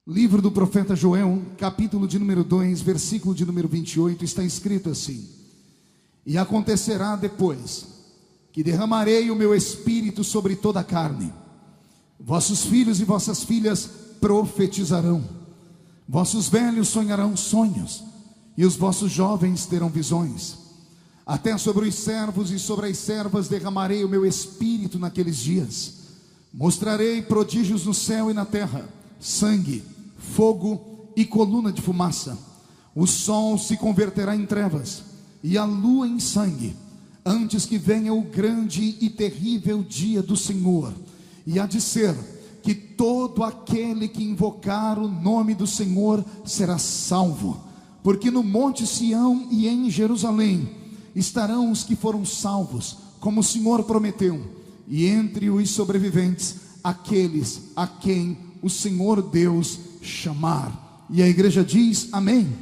Livro do profeta Joel, capítulo de número 2, versículo de número 28, está escrito assim: E acontecerá depois, que derramarei o meu espírito sobre toda a carne. Vossos filhos e vossas filhas profetizarão, vossos velhos sonharão sonhos, e os vossos jovens terão visões. Até sobre os servos e sobre as servas derramarei o meu espírito naqueles dias. Mostrarei prodígios no céu e na terra: sangue, fogo e coluna de fumaça. O sol se converterá em trevas e a lua em sangue, antes que venha o grande e terrível dia do Senhor. E há de ser que todo aquele que invocar o nome do Senhor será salvo, porque no monte Sião e em Jerusalém estarão os que foram salvos, como o Senhor prometeu, e entre os sobreviventes aqueles a quem o Senhor Deus chamar. E a igreja diz amém.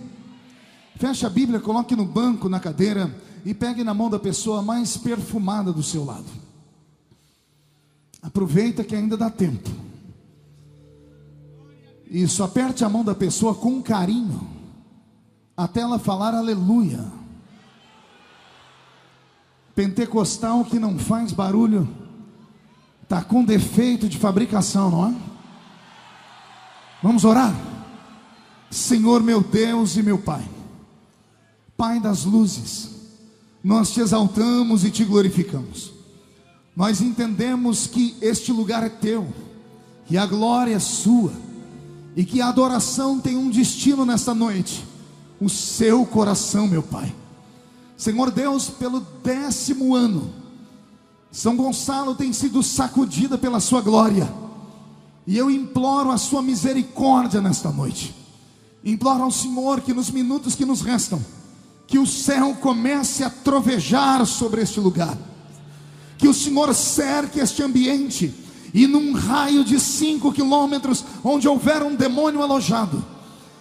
Feche a Bíblia, coloque no banco, na cadeira, e pegue na mão da pessoa mais perfumada do seu lado. Aproveita que ainda dá tempo. Isso, aperte a mão da pessoa com carinho, até ela falar aleluia. Pentecostal que não faz barulho está com defeito de fabricação, não é? Vamos orar? Senhor meu Deus e meu Pai, Pai das luzes, nós te exaltamos e te glorificamos. Nós entendemos que este lugar é teu, que a glória é sua, e que a adoração tem um destino nesta noite: o seu coração, meu Pai. Senhor Deus, pelo 10º ano, São Gonçalo tem sido sacudida pela sua glória, e eu imploro a sua misericórdia nesta noite. Imploro ao Senhor que nos minutos que nos restam, que o céu comece a trovejar sobre este lugar, que o Senhor cerque este ambiente, e num raio de 5 quilômetros, onde houver um demônio alojado,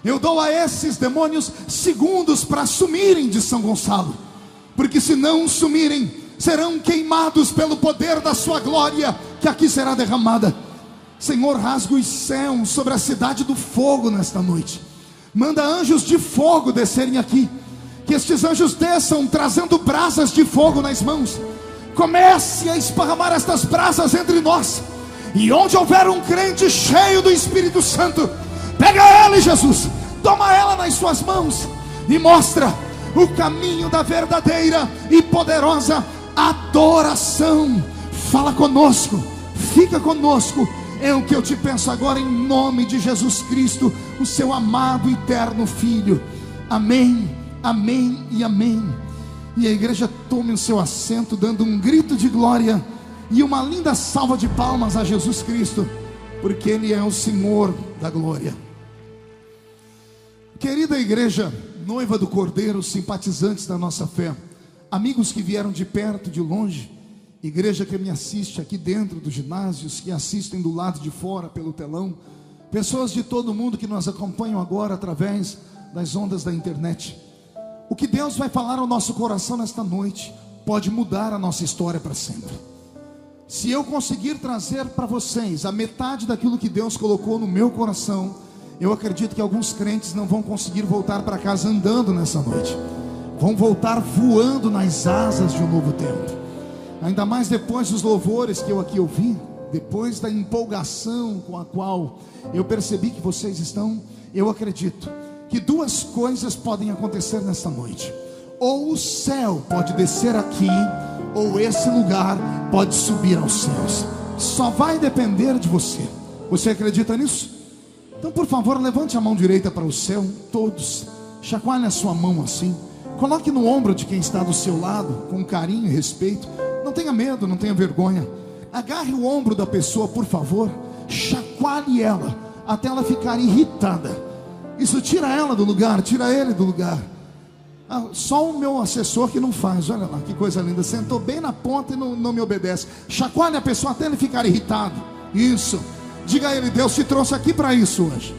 eu dou a esses demônios segundos para sumirem de São Gonçalo, porque se não sumirem, serão queimados pelo poder da sua glória, que aqui será derramada. Senhor, rasga os céus sobre a cidade do fogo nesta noite. Manda anjos de fogo descerem aqui, que estes anjos desçam trazendo brasas de fogo nas mãos. Comece a esparramar estas brasas entre nós, e onde houver um crente cheio do Espírito Santo, pega ela, Jesus, toma ela nas suas mãos e mostra o caminho da verdadeira e poderosa adoração. Fala conosco, fica conosco, é o que eu te peço agora, em nome de Jesus Cristo, o seu amado e eterno Filho. Amém, amém e amém. E a igreja tome o seu assento, dando um grito de glória e uma linda salva de palmas a Jesus Cristo, porque Ele é o Senhor da glória. Querida igreja, noiva do Cordeiro, simpatizantes da nossa fé, amigos que vieram de perto, de longe, igreja que me assiste aqui dentro dos ginásios, que assistem do lado de fora pelo telão, pessoas de todo mundo que nos acompanham agora através das ondas da internet. O que Deus vai falar ao nosso coração nesta noite pode mudar a nossa história para sempre. Se eu conseguir trazer para vocês a metade daquilo que Deus colocou no meu coração, eu acredito que alguns crentes não vão conseguir voltar para casa andando nessa noite, vão voltar voando nas asas de um novo tempo. Ainda mais depois dos louvores que eu aqui ouvi, depois da empolgação com a qual eu percebi que vocês estão, eu acredito que duas coisas podem acontecer nesta noite: ou o céu pode descer aqui, ou esse lugar pode subir aos céus. Só vai depender de você. Você acredita nisso? Então, por favor, levante a mão direita para o céu, todos, chacoalhe a sua mão assim, coloque no ombro de quem está do seu lado, com carinho e respeito. Não tenha medo, não tenha vergonha. Agarre o ombro da pessoa, por favor, chacoalhe ela, até ela ficar irritada. Isso tira ela do lugar, tira ele do lugar. Só o meu assessor que não faz, olha lá, que coisa linda, sentou bem na ponta e não me obedece. Chacoalhe a pessoa até ele ficar irritado. Isso, diga a ele: Deus te trouxe aqui para isso hoje.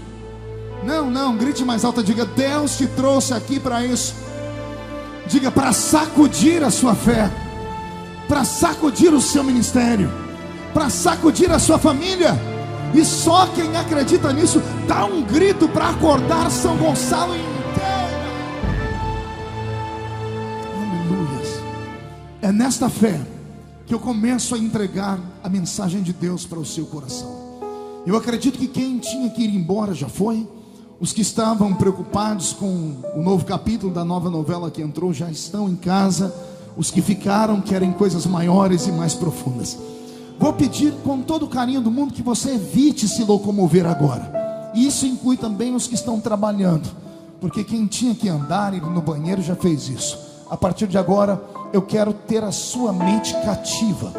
Não, grite mais alto, diga: Deus te trouxe aqui para isso. Diga: para sacudir a sua fé, para sacudir o seu ministério, para sacudir a sua família, E só quem acredita nisso, dá um grito para acordar São Gonçalo inteiro. Aleluias. É nesta fé que eu começo a entregar a mensagem de Deus para o seu coração. Eu acredito que quem tinha que ir embora já foi. Os que estavam preocupados com o novo capítulo da nova novela que entrou já estão em casa. Os que ficaram querem coisas maiores e mais profundas. Vou pedir com todo o carinho do mundo que você evite se locomover agora. E isso inclui também os que estão trabalhando, porque quem tinha que andar e ir no banheiro já fez isso. A partir de agora eu quero ter a sua mente cativa,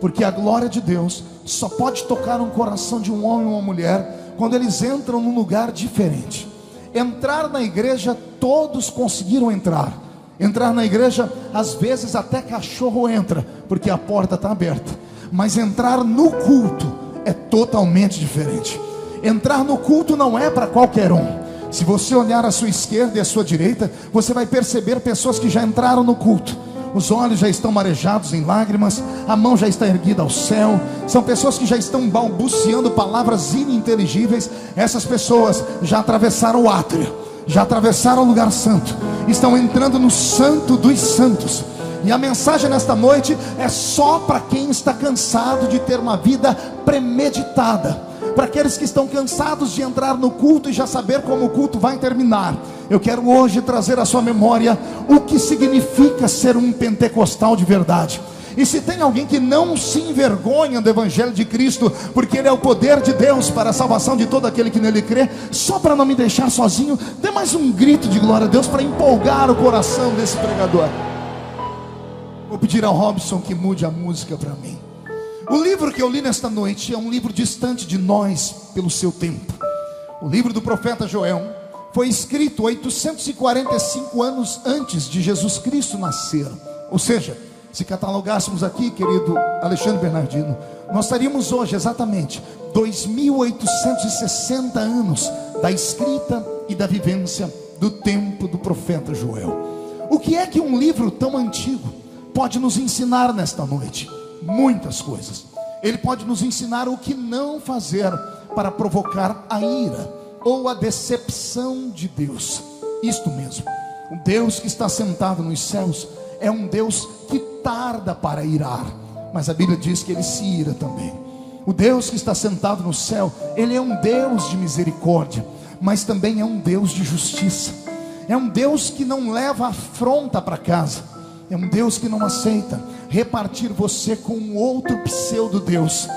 porque a glória de Deus só pode tocar um coração de um homem ou uma mulher quando eles entram num lugar diferente. Entrar na igreja, todos conseguiram entrar. Entrar na igreja, às vezes até cachorro entra, porque a porta está aberta. Mas entrar no culto é totalmente diferente. Entrar no culto não é para qualquer um. Se você olhar à sua esquerda e à sua direita, você vai perceber pessoas que já entraram no culto. Os olhos já estão marejados em lágrimas, a mão já está erguida ao céu. São pessoas que já estão balbuciando palavras ininteligíveis. Essas pessoas já atravessaram o átrio, já atravessaram o lugar santo, estão entrando no santo dos santos. E a mensagem nesta noite é só para quem está cansado de ter uma vida premeditada, para aqueles que estão cansados de entrar no culto e já saber como o culto vai terminar. Eu quero hoje trazer à sua memória o que significa ser um pentecostal de verdade. E se tem alguém que não se envergonha do Evangelho de Cristo, porque ele é o poder de Deus para a salvação de todo aquele que nele crê, só para não me deixar sozinho, dê mais um grito de glória a Deus para empolgar o coração desse pregador. Vou pedir ao Robson que mude a música para mim. O livro que eu li nesta noite é um livro distante de nós pelo seu tempo. O livro do profeta Joel foi escrito 845 anos antes de Jesus Cristo nascer. Ou seja, se catalogássemos aqui, querido Alexandre Bernardino, nós estaríamos hoje exatamente 2860 anos da escrita e da vivência do tempo do profeta Joel. O que é que um livro tão antigo pode nos ensinar nesta noite? Muitas coisas. Ele pode nos ensinar o que não fazer para provocar a ira ou a decepção de Deus. Isto mesmo, o Deus que está sentado nos céus é um Deus que tarda para irar, mas a Bíblia diz que ele se ira também. O Deus que está sentado no céu, ele é um Deus de misericórdia, mas também é um Deus de justiça. É um Deus que não leva afronta para casa. É um Deus que não aceita repartir você com outro pseudo-Deus.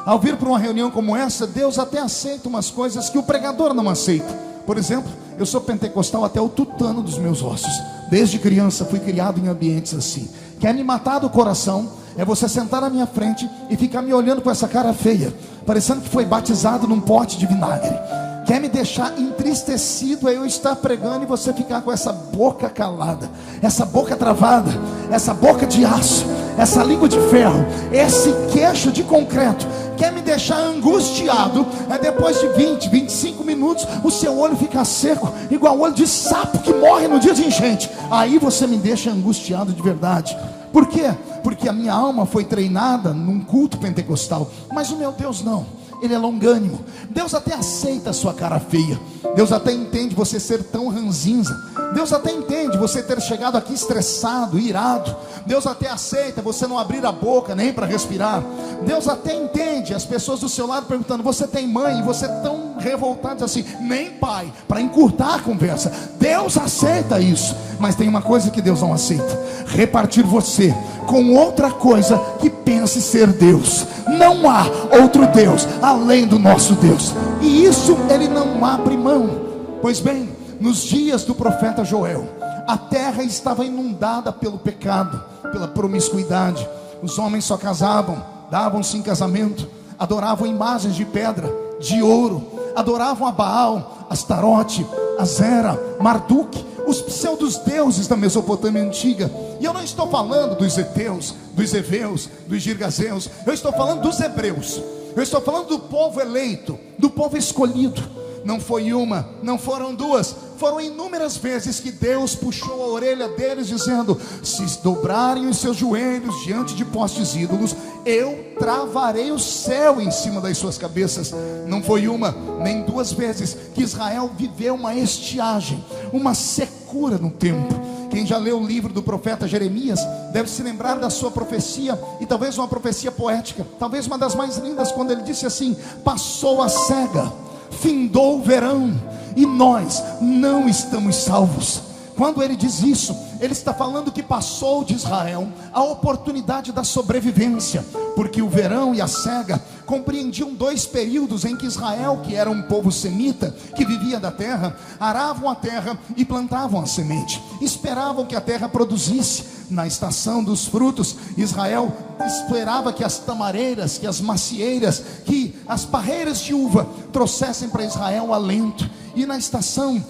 Ao vir para uma reunião como essa, Deus até aceita umas coisas que o pregador não aceita. Por exemplo, eu sou pentecostal até o tutano dos meus ossos. Desde criança fui criado em ambientes assim. Quer me matar do coração é você sentar na minha frente e ficar me olhando com essa cara feia, parecendo que foi batizado num pote de vinagre. Quer me deixar entristecido é eu estar pregando e você ficar com essa boca calada, essa boca travada, essa boca de aço, essa língua de ferro, esse queixo de concreto. Quer me deixar angustiado é depois de 20, 25 minutos o seu olho fica seco, igual o olho de sapo que morre no dia de enchente. Aí você me deixa angustiado de verdade. Por quê? Porque a minha alma foi treinada num culto pentecostal, mas o meu Deus não. Ele é longânimo. Deus até aceita a sua cara feia. Deus até entende você ser tão ranzinza. Deus até entende você ter chegado aqui estressado, irado. Deus até aceita você não abrir a boca nem para respirar. Deus até entende as pessoas do seu lado perguntando: você tem mãe? E você tão revoltado assim: nem pai, para encurtar a conversa. Deus aceita isso. Mas tem uma coisa que Deus não aceita: repartir você com outra coisa que pense ser Deus. Não há outro Deus além do nosso Deus, e isso ele não abre mão. Pois bem, nos dias do profeta Joel, a terra estava inundada pelo pecado, pela promiscuidade. Os homens só casavam, davam-se em casamento, adoravam imagens de pedra, de ouro, adoravam a Baal, Astarote, Azera, Marduk, os pseudos deuses da Mesopotâmia antiga. E eu não estou falando dos heteus, dos heveus, dos girgazeus. Eu estou falando dos hebreus. Eu estou falando do povo eleito, do povo escolhido. Não foi uma, não foram duas, foram inúmeras vezes que Deus puxou a orelha deles, dizendo: se dobrarem os seus joelhos diante de postes ídolos, eu travarei o céu em cima das suas cabeças. Não foi uma nem duas vezes que Israel viveu uma estiagem, uma secura no tempo. Quem já leu o livro do profeta Jeremias deve se lembrar da sua profecia, e talvez uma profecia poética, talvez uma das mais lindas, quando ele disse assim: passou a cega, findou o verão, e nós não estamos salvos. Quando ele diz isso, ele está falando que passou de Israel a oportunidade da sobrevivência, porque o verão e a cega compreendiam dois períodos em que Israel, que era um povo semita, que vivia da terra, aravam a terra e plantavam a semente, esperavam que a terra produzisse. Na estação dos frutos, Israel esperava que as tamareiras, que as macieiras, que as parreiras de uva trouxessem para Israel alento. E na estação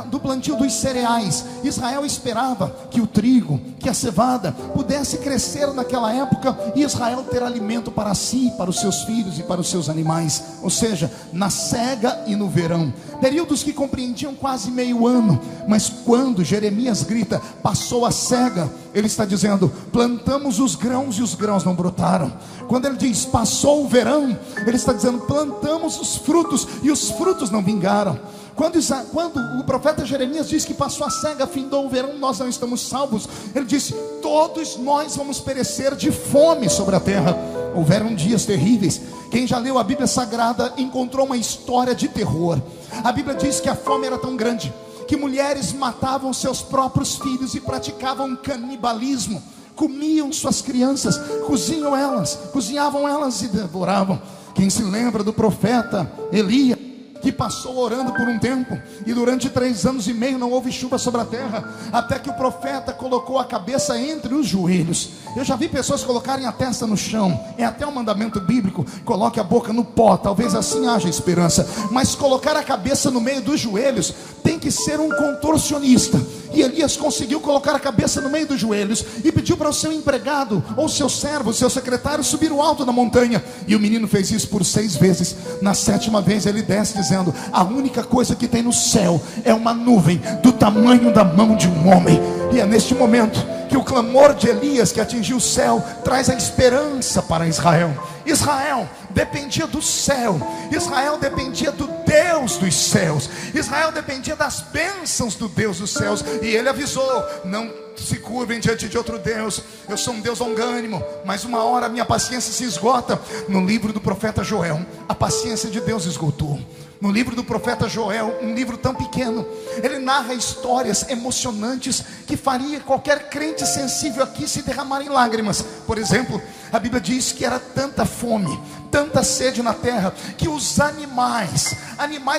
do plantio dos cereais, Israel esperava que o trigo, que a cevada pudesse crescer naquela época, e Israel ter alimento para si, para os seus filhos e para os seus animais. Ou seja, na cega e no verão, períodos que compreendiam quase meio ano. Mas quando Jeremias grita: passou a cega, ele está dizendo: plantamos os grãos e os grãos não brotaram. Quando ele diz passou o verão, ele está dizendo: plantamos os frutos e os frutos não vingaram. Quando o profeta Jeremias diz que passou a cega, findou o verão, nós não estamos salvos, ele disse: todos nós vamos perecer de fome sobre a terra. Houveram dias terríveis. Quem já leu a Bíblia Sagrada encontrou uma história de terror. A Bíblia diz que a fome era tão grande que mulheres matavam seus próprios filhos e praticavam canibalismo. Comiam suas crianças, cozinhavam elas e devoravam. Quem se lembra do profeta Elias, que passou orando por um tempo, e durante 3 anos e meio não houve chuva sobre a terra, até que o profeta colocou a cabeça entre os joelhos. Eu já vi pessoas colocarem a testa no chão, é até um mandamento bíblico: coloque a boca no pó, talvez assim haja esperança. Mas colocar a cabeça no meio dos joelhos tem que ser um contorcionista. E Elias conseguiu colocar a cabeça no meio dos joelhos e pediu para o seu empregado, ou seu servo, seu secretário, subir o alto da montanha. E o menino fez isso por 6 vezes. Na 7ª vez ele desce dizendo: a única coisa que tem no céu é uma nuvem do tamanho da mão de um homem. E é neste momento que o clamor de Elias, que atingiu o céu, traz a esperança para Israel. Israel dependia do céu, Israel dependia do Deus dos céus, Israel dependia das bênçãos do Deus dos céus. E ele avisou: não se curvem diante de outro Deus, eu sou um Deus longânimo, mas uma hora a minha paciência se esgota. No livro do profeta Joel, a paciência de Deus esgotou. No livro do profeta Joel, um livro tão pequeno, ele narra histórias emocionantes que faria qualquer crente sensível aqui se derramar em lágrimas. Por exemplo, a Bíblia diz que era tanta fome, tanta sede na terra, que os animais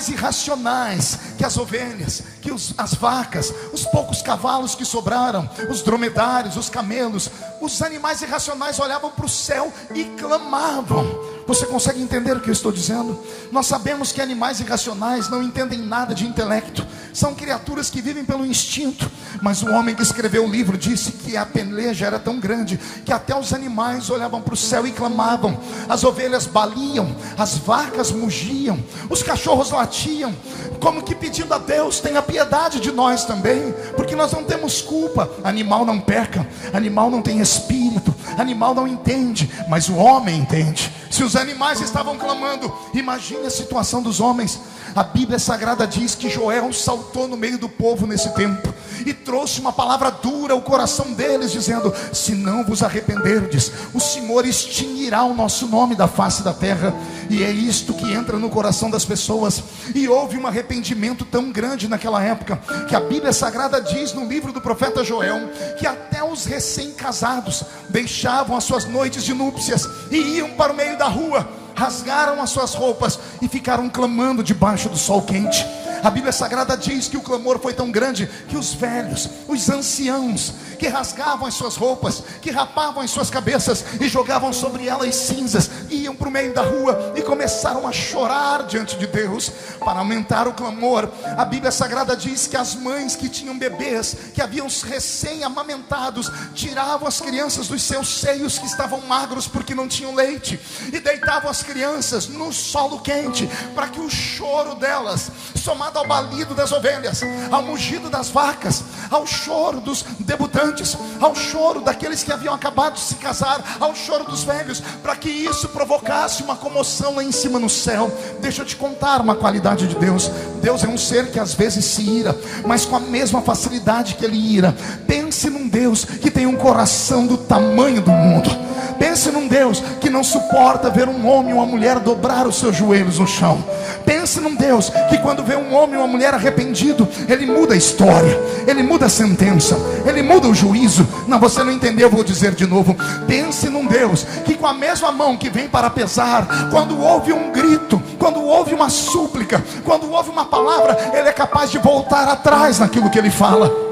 irracionais, que as ovelhas, que as vacas, os poucos cavalos que sobraram, os dromedários, os camelos, os animais irracionais olhavam para o céu e clamavam. Você consegue entender o que eu estou dizendo? Nós sabemos que animais irracionais não entendem nada de intelecto, são criaturas que vivem pelo instinto. Mas o homem que escreveu o livro disse que a peleja era tão grande que até os animais olhavam para o céu e clamavam. As ovelhas baliam, as vacas mugiam, os cachorros latiam, como que pedindo a Deus: tenha piedade de nós também, porque nós não temos culpa. Animal não peca, animal não tem espírito, animal não entende, mas o homem entende. Se os animais estavam clamando, imagine a situação dos homens. A Bíblia Sagrada diz que Joel saltou no meio do povo nesse tempo e trouxe uma palavra dura ao coração deles, dizendo: se não vos arrependerdes, o Senhor extinguirá o nosso nome da face da terra. E é isto que entra no coração das pessoas. E houve um arrependimento tão grande naquela época, que a Bíblia Sagrada diz no livro do profeta Joel, que até os recém-casados deixavam as suas noites de núpcias e iam para o meio da rua, rasgaram as suas roupas e ficaram clamando debaixo do sol quente. A Bíblia Sagrada diz que o clamor foi tão grande que os velhos, os anciãos, que rasgavam as suas roupas, que rapavam as suas cabeças e jogavam sobre elas cinzas, iam para o meio da rua e começaram a chorar diante de Deus para aumentar o clamor. A Bíblia Sagrada diz que as mães que tinham bebês, que haviam recém-amamentados, tiravam as crianças dos seus seios que estavam magros porque não tinham leite, e deitavam as crianças no solo quente, para que o choro delas, somado ao balido das ovelhas, ao mugido das vacas, ao choro dos debutantes, ao choro daqueles que haviam acabado de se casar, ao choro dos velhos, para que isso provocasse uma comoção lá em cima no céu. Deixa eu te contar uma qualidade de Deus. Deus é um ser que às vezes se ira, mas com a mesma facilidade que ele ira. Pense num Deus que tem um coração do tamanho do mundo. Pense num Deus que não suporta ver um homem ou uma mulher dobrar os seus joelhos no chão. Pense num Deus que quando vê um homem ou uma mulher arrependido, ele muda a história, ele muda a sentença, ele muda o juízo. Não, você não entendeu, eu vou dizer de novo. Pense num Deus que com a mesma mão que vem para pesar, quando ouve um grito, quando ouve uma súplica, quando ouve uma palavra, ele é capaz de voltar atrás naquilo que ele fala.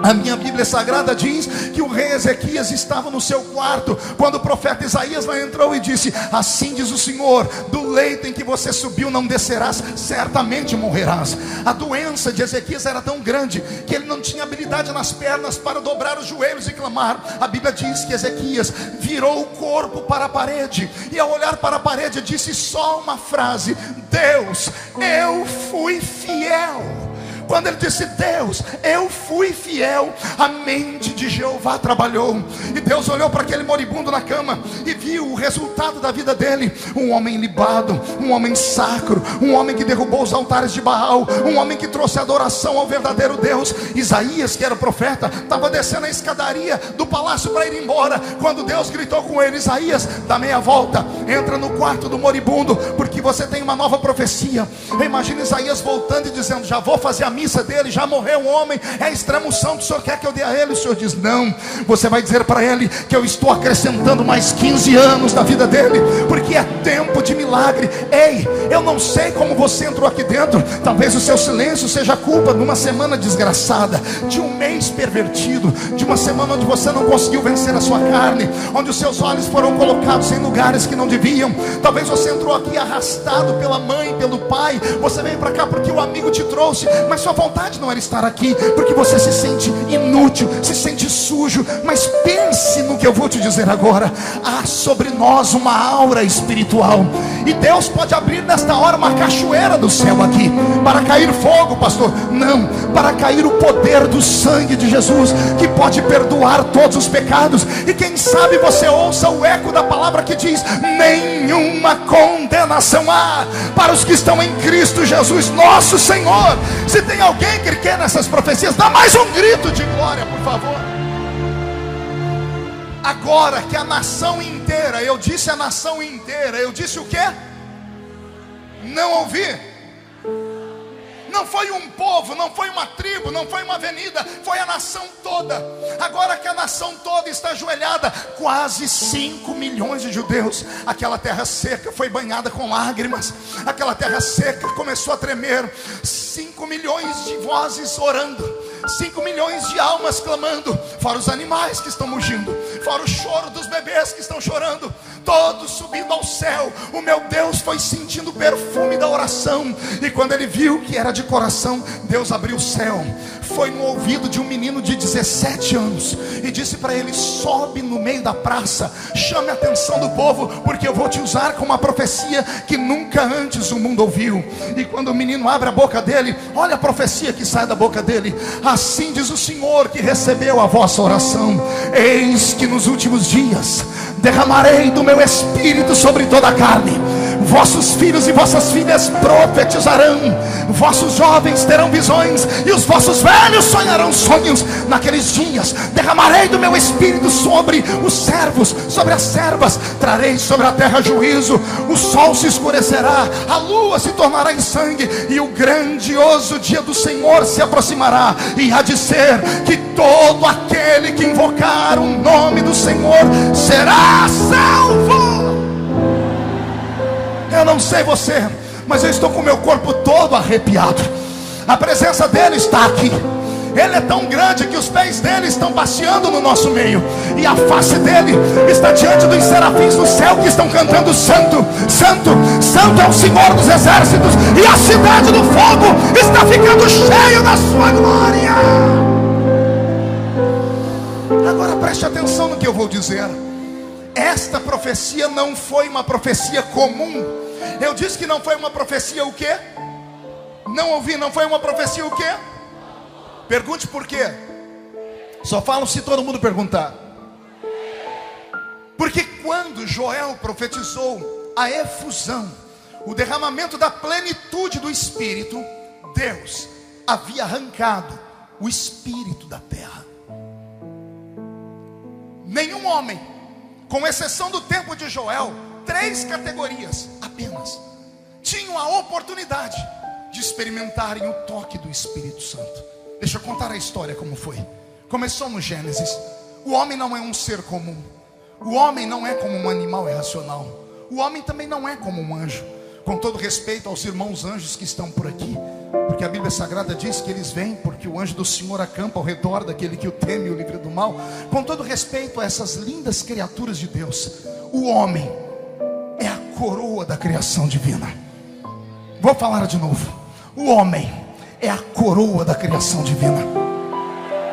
A minha Bíblia Sagrada diz que o rei Ezequias estava no seu quarto, quando o profeta Isaías lá entrou e disse: assim diz o Senhor, do leito em que você subiu não descerás, certamente morrerás. A doença de Ezequias era tão grande que ele não tinha habilidade nas pernas para dobrar os joelhos e clamar. A Bíblia diz que Ezequias virou o corpo para a parede, e ao olhar para a parede disse só uma frase: Deus, eu fui fiel. Quando ele disse Deus, eu fui fiel, a mente de Jeová trabalhou. E Deus olhou para aquele moribundo na cama e viu o resultado da vida dele: um homem libado, um homem sacro, um homem que derrubou os altares de Baal, um homem que trouxe adoração ao verdadeiro Deus. Isaías, que era o profeta, estava descendo a escadaria do palácio para ir embora, quando Deus gritou com ele: Isaías, dá meia volta, entra no quarto do moribundo, porque você tem uma nova profecia. Eu imagino Isaías voltando e dizendo: já vou fazer a missa dele, já morreu um homem, é a extrema-unção que o Senhor quer que eu dê a ele. O Senhor diz: não, você vai dizer para ele que eu estou acrescentando mais 15 anos na vida dele, porque é tempo de milagre. Ei, eu não sei como você entrou aqui dentro. Talvez o seu silêncio seja culpa de uma semana desgraçada, de um mês pervertido, de uma semana onde você não conseguiu vencer a sua carne, onde os seus olhos foram colocados em lugares que não deviam. Talvez você entrou aqui arrastado pela mãe, pelo pai. Você veio para cá porque o amigo te trouxe, mas sua vontade não era estar aqui, porque você se sente inútil, se sente sujo. Mas pense no que eu vou te dizer agora. Há sobre nós uma aura espiritual, e Deus pode abrir nesta hora uma cachoeira do céu aqui, para cair fogo, pastor. Não, para cair o poder do sangue de Jesus, que pode perdoar todos os pecados. E quem sabe você ouça o eco da palavra que diz: nenhuma condenação há para os que estão em Cristo Jesus nosso Senhor. Se tem alguém que quer nessas profecias, dá mais um grito de glória, por favor. Agora que a nação inteira, eu disse a nação inteira, eu disse o quê? Não ouvi. Não foi um povo, não foi uma tribo, não foi uma avenida, foi a nação toda. Agora que a nação toda está ajoelhada, quase 5 milhões de judeus, aquela terra seca foi banhada com lágrimas, aquela terra seca começou a tremer. 5 milhões de vozes orando, 5 milhões de almas clamando, fora os animais que estão mugindo, fora o choro dos bebês que estão chorando, todos subindo ao céu. O meu Deus foi sentindo o perfume da oração, e quando ele viu que era de coração, Deus abriu o céu, foi no ouvido de um menino de 17 anos e disse para ele: sobe no meio da praça, chame a atenção do povo, porque eu vou te usar com uma profecia que nunca antes o mundo ouviu. E quando o menino abre a boca dele, olha a profecia que sai da boca dele: assim diz o Senhor que recebeu a vossa oração, eis que nos últimos dias derramarei do meu espírito sobre toda a carne. Vossos filhos e vossas filhas profetizarão, vossos jovens terão visões, e os vossos velhos sonharão sonhos. Naqueles dias derramarei do meu espírito sobre os servos, sobre as servas, trarei sobre a terra juízo. O sol se escurecerá, a lua se tornará em sangue, e o grandioso dia do Senhor se aproximará. E há de ser que todo aquele que invocar o nome do Senhor será salvo. Eu não sei você, mas eu estou com o meu corpo todo arrepiado. A presença dele está aqui. Ele é tão grande que os pés dele estão passeando no nosso meio, e a face dele está diante dos serafins do céu, que estão cantando: Santo, Santo, Santo é o Senhor dos exércitos, e a cidade do fogo está ficando cheia da sua glória. Agora preste atenção no que eu vou dizer. Esta profecia não foi uma profecia comum. Eu disse que não foi uma profecia o quê? Não ouvi, não foi uma profecia o quê? Pergunte por quê. Só falo se todo mundo perguntar. Porque quando Joel profetizou a efusão, o derramamento da plenitude do Espírito, Deus havia arrancado o Espírito da terra. Nenhum homem, com exceção do tempo de Joel, 3 categorias apenas, tinham a oportunidade de experimentarem o toque do Espírito Santo. Deixa eu contar a história como foi. Começou no Gênesis. O homem não é um ser comum. O homem não é como um animal irracional. O homem também não é como um anjo. Com todo respeito aos irmãos anjos que estão por aqui, porque a Bíblia Sagrada diz que eles vêm porque o anjo do Senhor acampa ao redor daquele que o teme e o livra do mal. Com todo respeito a essas lindas criaturas de Deus, o homem é a coroa da criação divina. Vou falar de novo. O homem é a coroa da criação divina.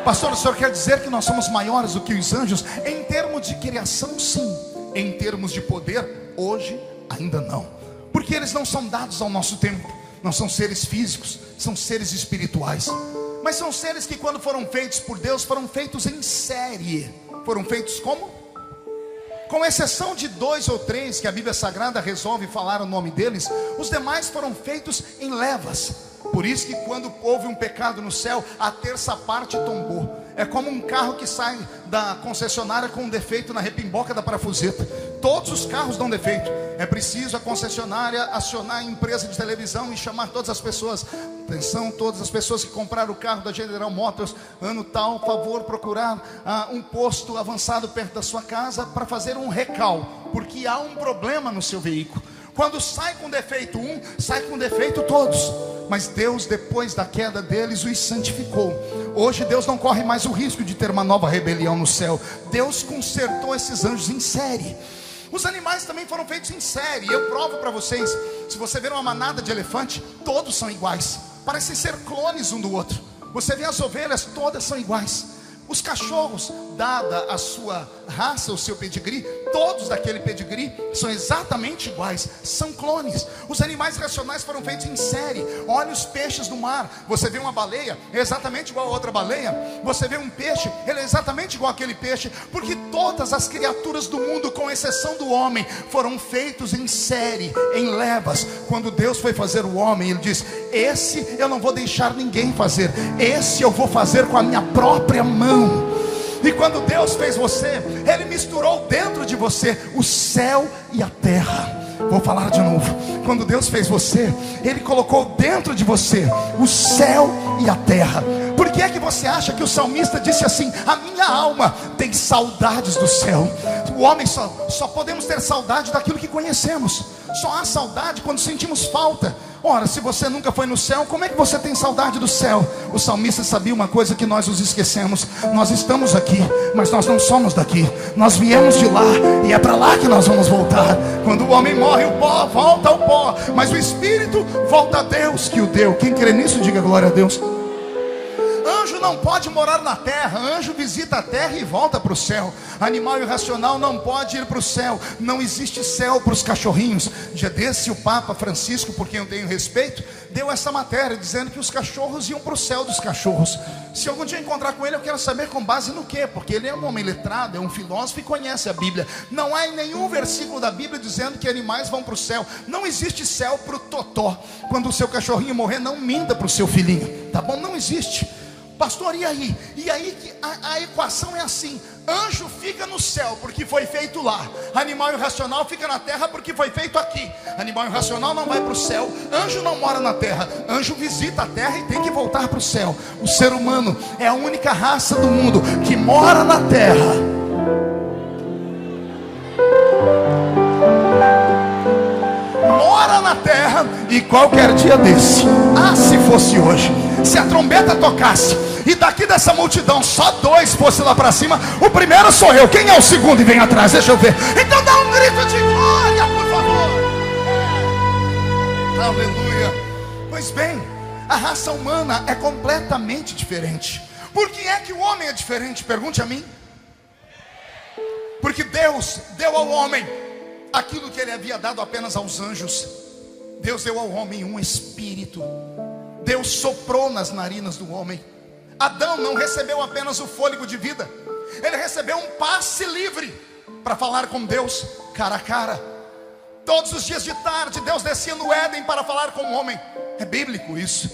Pastor, o senhor quer dizer que nós somos maiores do que os anjos? Em termos de criação, sim. Em termos de poder, hoje ainda não, porque eles não são dados ao nosso tempo. Não são seres físicos, são seres espirituais. Mas são seres que, quando foram feitos por Deus, foram feitos em série. Foram feitos como? Com exceção de 2 ou 3 que a Bíblia Sagrada resolve falar o nome deles, os demais foram feitos em levas. Por isso que quando houve um pecado no céu, a terça parte tombou. É como um carro que sai da concessionária com um defeito na repimboca da parafuseta. Todos os carros dão defeito. É preciso a concessionária acionar a empresa de televisão e chamar todas as pessoas. Atenção, todas as pessoas que compraram o carro da General Motors, ano tal, favor procurar um posto avançado perto da sua casa para fazer um recal, porque há um problema no seu veículo. Quando sai com defeito um, sai com defeito todos. Mas Deus, depois da queda deles, os santificou. Hoje Deus não corre mais o risco de ter uma nova rebelião no céu. Deus consertou esses anjos em série. Os animais também foram feitos em série. Eu provo para vocês. Se você ver uma manada de elefante, todos são iguais. Parecem ser clones um do outro. Você vê as ovelhas, todas são iguais. Os cachorros, dada a sua raça, o seu pedigree, todos daquele pedigree são exatamente iguais, são clones. Os animais racionais foram feitos em série. Olha os peixes do mar. Você vê uma baleia, é exatamente igual a outra baleia. Você vê um peixe, ele é exatamente igual àquele peixe. Porque todas as criaturas do mundo, com exceção do homem, foram feitos em série, em levas. Quando Deus foi fazer o homem, Ele diz: esse eu não vou deixar ninguém fazer, esse eu vou fazer com a minha própria mão. E quando Deus fez você, Ele misturou dentro de você o céu e a terra. Vou falar de novo. Quando Deus fez você, Ele colocou dentro de você o céu e a terra. Por que é que você acha que o salmista disse assim: a minha alma tem saudades do céu? O homem só podemos ter saudade daquilo que conhecemos. Só há saudade quando sentimos falta. Ora, se você nunca foi no céu, como é que você tem saudade do céu? O salmista sabia uma coisa que nós nos esquecemos: nós estamos aqui, mas nós não somos daqui. Nós viemos de lá e é para lá que nós vamos voltar. Quando o homem morre, o pó volta ao pó, mas o espírito volta a Deus que o deu. Quem crê nisso, diga glória a Deus. Anjo não pode morar na terra. Anjo visita a terra e volta para o céu. Animal irracional não pode ir para o céu. Não existe céu para os cachorrinhos. Dia desse, o Papa Francisco, por quem eu tenho respeito, deu essa matéria dizendo que os cachorros iam para o céu dos cachorros. Se algum dia encontrar com ele, eu quero saber com base no quê? Porque ele é um homem letrado, é um filósofo e conhece a Bíblia. Não há em nenhum versículo da Bíblia dizendo que animais vão para o céu. Não existe céu para o totó. Quando o seu cachorrinho morrer, não minta para o seu filhinho, tá bom? Não existe. Pastor, e aí? E aí que a equação é assim: anjo fica no céu porque foi feito lá. Animal irracional fica na terra porque foi feito aqui. Animal irracional não vai para o céu. Anjo não mora na terra. Anjo visita a terra e tem que voltar para o céu. O ser humano é a única raça do mundo que mora na terra. Mora na terra, e qualquer dia desse, se fosse hoje, se a trombeta tocasse e daqui dessa multidão só 2 fosse lá para cima, o primeiro sou eu. Quem é o segundo e vem atrás? Deixa eu ver. Então dá um grito de glória, por favor. Aleluia. Pois bem, a raça humana é completamente diferente. Por que é que o homem é diferente? Pergunte a mim. Porque Deus deu ao homem aquilo que ele havia dado apenas aos anjos. Deus deu ao homem um espírito. Deus soprou nas narinas do homem. Adão não recebeu apenas o fôlego de vida, ele recebeu um passe livre para falar com Deus cara a cara. Todos os dias de tarde Deus descia no Éden para falar com o homem. É bíblico isso.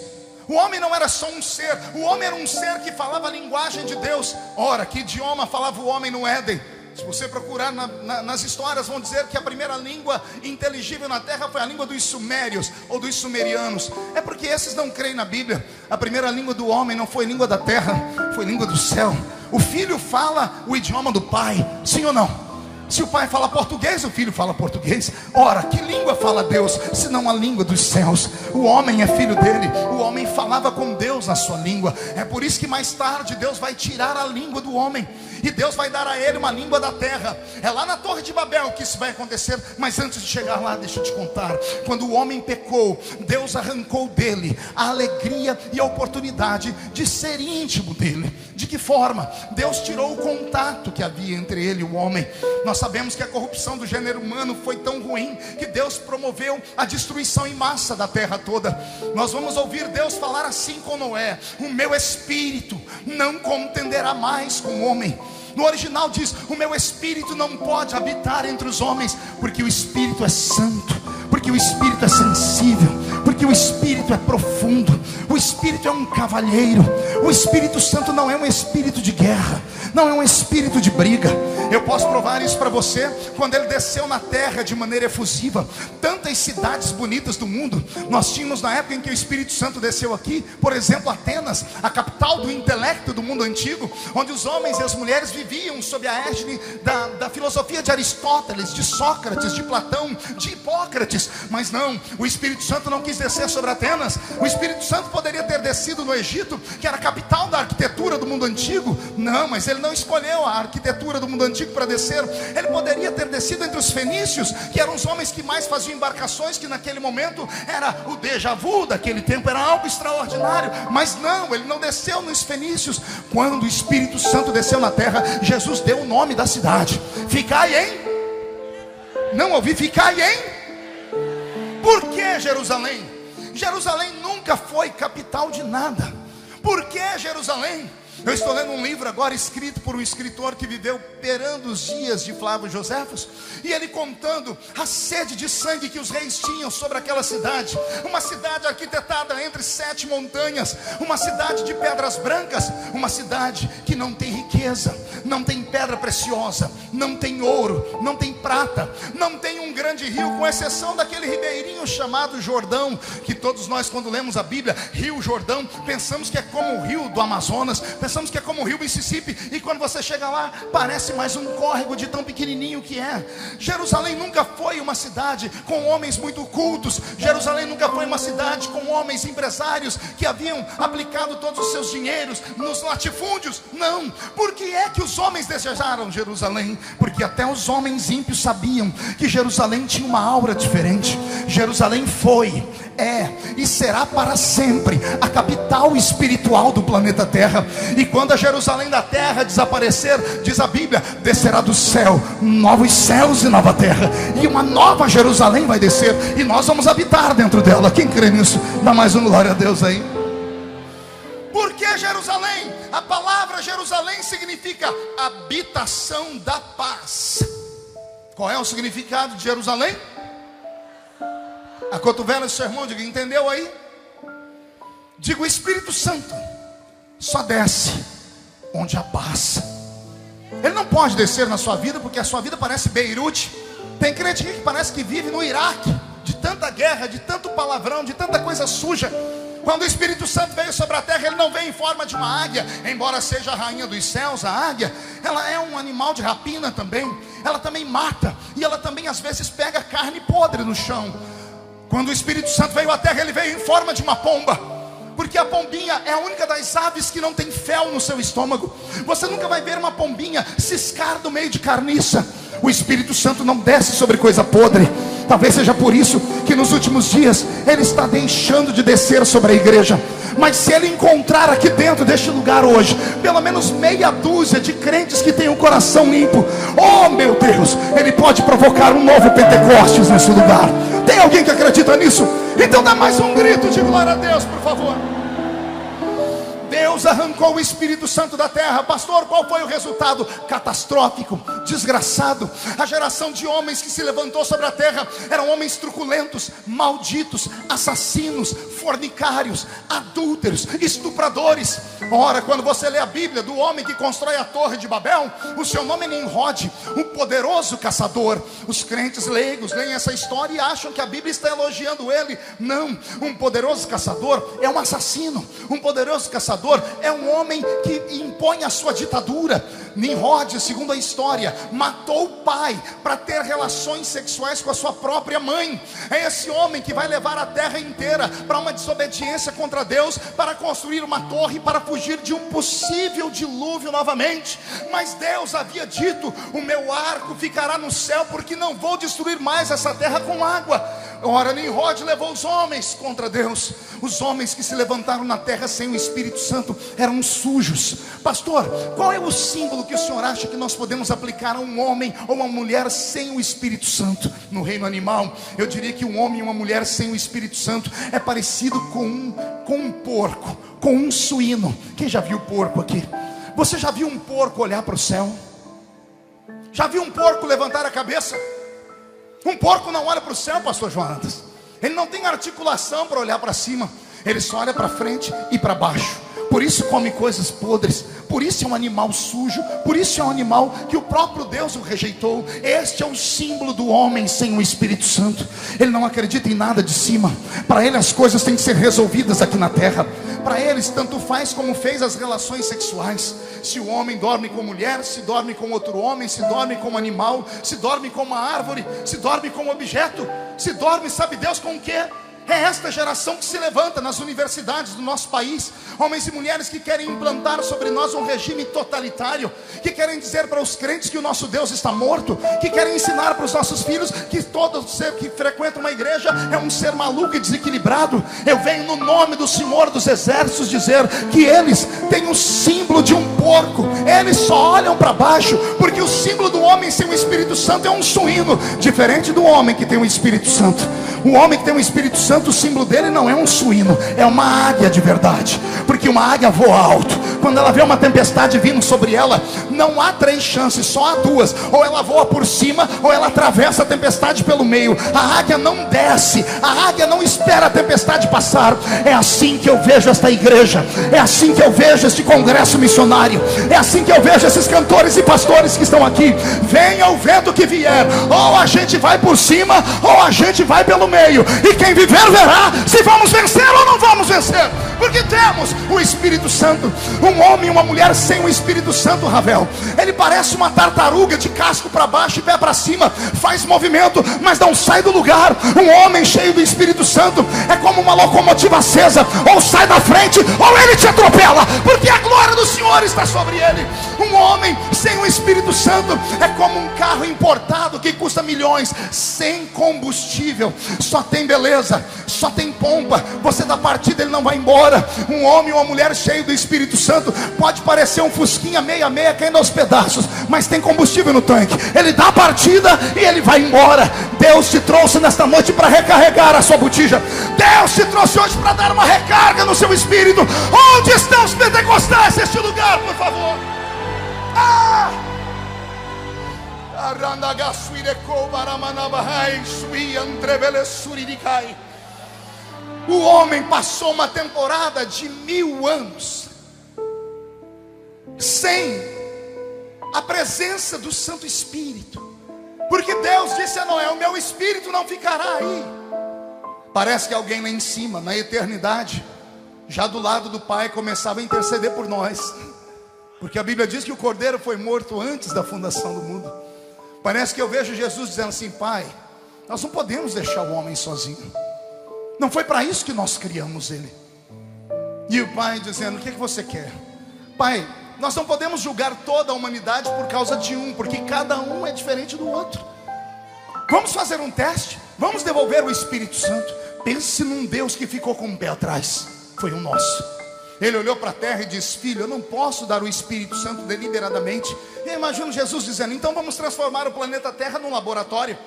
O homem não era só um ser, o homem era um ser que falava a linguagem de Deus. Ora, que idioma falava o homem no Éden? Se você procurar nas histórias, vão dizer que a primeira língua inteligível na terra foi a língua dos sumérios ou dos sumerianos. É porque esses não creem na Bíblia. A primeira língua do homem não foi língua da terra, foi língua do céu. O filho fala o idioma do pai, sim ou não? Se o pai fala português, o filho fala português. Ora, que língua fala Deus, senão a língua dos céus? O homem é filho dele, o homem falava com Deus na sua língua. É por isso que mais tarde Deus vai tirar a língua do homem e Deus vai dar a ele uma língua da terra. É lá na Torre de Babel que isso vai acontecer. Mas antes de chegar lá, deixa eu te contar. Quando o homem pecou, Deus arrancou dele a alegria e a oportunidade de ser íntimo dele. De que forma? Deus tirou o contato que havia entre ele e o homem. Nós sabemos que a corrupção do gênero humano foi tão ruim que Deus promoveu a destruição em massa da terra toda. Nós vamos ouvir Deus falar assim com Noé: o meu espírito não contenderá mais com o homem. No original diz: o meu espírito não pode habitar entre os homens, porque o espírito é santo, porque o espírito é sensível, porque o espírito é profundo, o espírito é um cavalheiro. O Espírito Santo não é um espírito de guerra, não é um espírito de briga. Eu posso provar isso para você. Quando ele desceu na terra de maneira efusiva, tantas cidades bonitas do mundo nós tínhamos na época em que o Espírito Santo desceu aqui. Por exemplo, Atenas, a capital do intelecto do mundo antigo, onde os homens e as mulheres viviam sob a égide da filosofia de Aristóteles, de Sócrates, de Platão, de Hipócrates. Mas não, o Espírito Santo não quis descer sobre Atenas. O Espírito Santo poderia ter descido no Egito, que era a capital da arquitetura do mundo antigo. Não, mas ele não escolheu a arquitetura do mundo antigo para descer. Ele poderia ter descido entre os fenícios, que eram os homens que mais faziam embarcações, que naquele momento era o déjà vu daquele tempo, era algo extraordinário. Mas não, ele não desceu nos fenícios. Quando o Espírito Santo desceu na terra, Jesus deu o nome da cidade: ficai em... Não ouvi, ficai em... Por que Jerusalém? Jerusalém nunca foi capital de nada. Por que Jerusalém? Eu estou lendo um livro agora escrito por um escritor que viveu perando os dias de Flávio Joséfos, e ele contando a sede de sangue que os reis tinham sobre aquela cidade. Uma cidade arquitetada entre 7 montanhas, uma cidade de pedras brancas, uma cidade que não tem riqueza, não tem pedra preciosa, não tem ouro, não tem prata, não tem um grande rio, com exceção daquele ribeirinho chamado Jordão, que todos nós, quando lemos a Bíblia, Rio Jordão, pensamos que é como o rio do Amazonas, pensamos que é como o rio Mississippi, e quando você chega lá, parece mais um córrego de tão pequenininho que é. Jerusalém nunca foi uma cidade com homens muito cultos. Jerusalém nunca foi uma cidade com homens empresários que haviam aplicado todos os seus dinheiros nos latifúndios. Não. Por que é que os homens desejaram Jerusalém? Porque até os homens ímpios sabiam que Jerusalém tinha uma aura diferente. Jerusalém foi, é e será para sempre a capital espiritual do planeta Terra. E quando a Jerusalém da terra desaparecer, diz a Bíblia, descerá do céu novos céus e nova terra, e uma nova Jerusalém vai descer, e nós vamos habitar dentro dela. Quem crê nisso, dá mais um glória a Deus aí. Por que Jerusalém? A palavra Jerusalém significa habitação da paz. Qual é o significado de Jerusalém? A cotovela do sermão, diga, entendeu aí? Diga, o Espírito Santo só desce onde há paz. Ele não pode descer na sua vida, porque a sua vida parece Beirute. Tem crente que parece que vive no Iraque, de tanta guerra, de tanto palavrão, de tanta coisa suja. Quando o Espírito Santo veio sobre a terra, ele não veio em forma de uma águia. Embora seja a rainha dos céus, a águia, ela é um animal de rapina também. Ela também mata, e ela também às vezes pega carne podre no chão. Quando o Espírito Santo veio à terra, ele veio em forma de uma pomba. porque a pombinha é a única das aves que não tem fel no seu estômago. Você nunca vai ver uma pombinha ciscar do meio de carniça. O Espírito Santo não desce sobre coisa podre. Talvez seja por isso que nos últimos dias ele está deixando de descer sobre a igreja. Mas se ele encontrar aqui dentro deste lugar hoje pelo menos meia dúzia de crentes que têm o coração limpo, oh meu Deus, ele pode provocar um novo Pentecostes nesse lugar. Tem alguém que acredita nisso? Então dá mais um grito de glória a Deus, por favor. Deus arrancou o Espírito Santo da terra. Pastor, qual foi o resultado? Catastrófico, desgraçado. A geração de homens que se levantou sobre a terra eram homens truculentos, malditos, assassinos, fornicários, adúlteros, estupradores. Ora, quando você lê a Bíblia do homem que constrói a torre de Babel, o seu nome é Nimrod, um poderoso caçador. Os crentes leigos leem essa história e acham que a Bíblia está elogiando ele. Não, um poderoso caçador é um assassino. Um poderoso caçador é um homem que impõe a sua ditadura. Nimrod, segundo a história, matou o pai para ter relações sexuais com a sua própria mãe. É esse homem que vai levar a terra inteira para uma desobediência contra Deus, para construir uma torre, para fugir de um possível dilúvio novamente. Mas Deus havia dito: o meu arco ficará no céu, porque não vou destruir mais essa terra com água. Ora, Nimrod levou os homens contra Deus. Os homens que se levantaram na terra sem o Espírito Santo eram sujos. Pastor, qual é o símbolo que o senhor acha que nós podemos aplicar a um homem ou uma mulher sem o Espírito Santo? No reino animal, eu diria que um homem e uma mulher sem o Espírito Santo é parecido com um porco, com um suíno. Quem já viu porco aqui? Você já viu um porco olhar para o céu? Já viu um porco levantar a cabeça? Um porco não olha para o céu, pastor Jonatas. Ele não tem articulação para olhar para cima. Ele só olha para frente e para baixo. Por isso come coisas podres. Por isso é um animal sujo. Por isso é um animal que o próprio Deus o rejeitou. Este é o símbolo do homem sem o Espírito Santo. Ele não acredita em nada de cima. Para ele as coisas têm que ser resolvidas aqui na terra. Para eles tanto faz como fez as relações sexuais. Se o homem dorme com mulher, se dorme com outro homem, se dorme com animal, se dorme com uma árvore, se dorme com objeto, se dorme, sabe Deus com o quê? É esta geração que se levanta nas universidades do nosso país. Homens e mulheres que querem implantar sobre nós um regime totalitário, que querem dizer para os crentes que o nosso Deus está morto, que querem ensinar para os nossos filhos que todo ser que frequenta uma igreja é um ser maluco e desequilibrado. Eu venho no nome do Senhor dos Exércitos dizer que eles têm o símbolo de um porco. Eles só olham para baixo, porque o símbolo do homem sem o Espírito Santo é um suíno, diferente do homem que tem o Espírito Santo. O homem que tem o Espírito Santo, o símbolo dele não é um suíno, é uma águia de verdade. Porque uma águia voa alto. Quando ela vê uma tempestade vindo sobre ela, não há três chances, só há duas: ou ela voa por cima, ou ela atravessa a tempestade pelo meio. A águia não desce, a águia não espera a tempestade passar. É assim que eu vejo esta igreja, é assim que eu vejo este congresso missionário, é assim que eu vejo esses cantores e pastores que estão aqui. Venha o vento que vier, ou a gente vai por cima, ou a gente vai pelo meio. E quem viver verá se vamos vencer ou não vamos vencer. Porque temos o Espírito Santo. Um homem e uma mulher sem o Espírito Santo, Ravel, ele parece uma tartaruga de casco para baixo e pé para cima. Faz movimento, mas não sai do lugar. Um homem cheio do Espírito Santo é como uma locomotiva acesa: ou sai da frente, ou ele te atropela, porque a glória do Senhor está sobre ele. Um homem sem o Espírito Santo é como um carro importado que custa milhões, sem combustível, só tem beleza, só tem pompa. Você dá partida, ele não vai embora. Um homem ou uma mulher cheio do Espírito Santo pode parecer um fusquinha meia caindo aos pedaços, mas tem combustível no tanque. Ele dá a partida e ele vai embora. Deus te trouxe nesta noite para recarregar a sua botija. Deus te trouxe hoje para dar uma recarga no seu espírito. Onde estão os pentecostais neste lugar, por favor? O homem passou uma temporada de 1000 anos sem a presença do Santo Espírito, porque Deus disse a Noé: o meu Espírito não ficará aí. Parece que alguém lá em cima, na eternidade, já do lado do Pai, começava a interceder por nós, porque a Bíblia diz que o Cordeiro foi morto antes da fundação do mundo. Parece que eu vejo Jesus dizendo assim: Pai, nós não podemos deixar o homem sozinho. Não foi para isso que nós criamos ele. E o pai dizendo: o que você quer? Pai, nós não podemos julgar toda a humanidade por causa de um, porque cada um é diferente do outro. Vamos fazer um teste, vamos devolver o Espírito Santo. Pense num Deus que ficou com o pé atrás. Foi o nosso. Ele olhou para a terra e disse: filho, eu não posso dar o Espírito Santo deliberadamente. E eu imagino Jesus dizendo: então vamos transformar o planeta Terra num laboratório.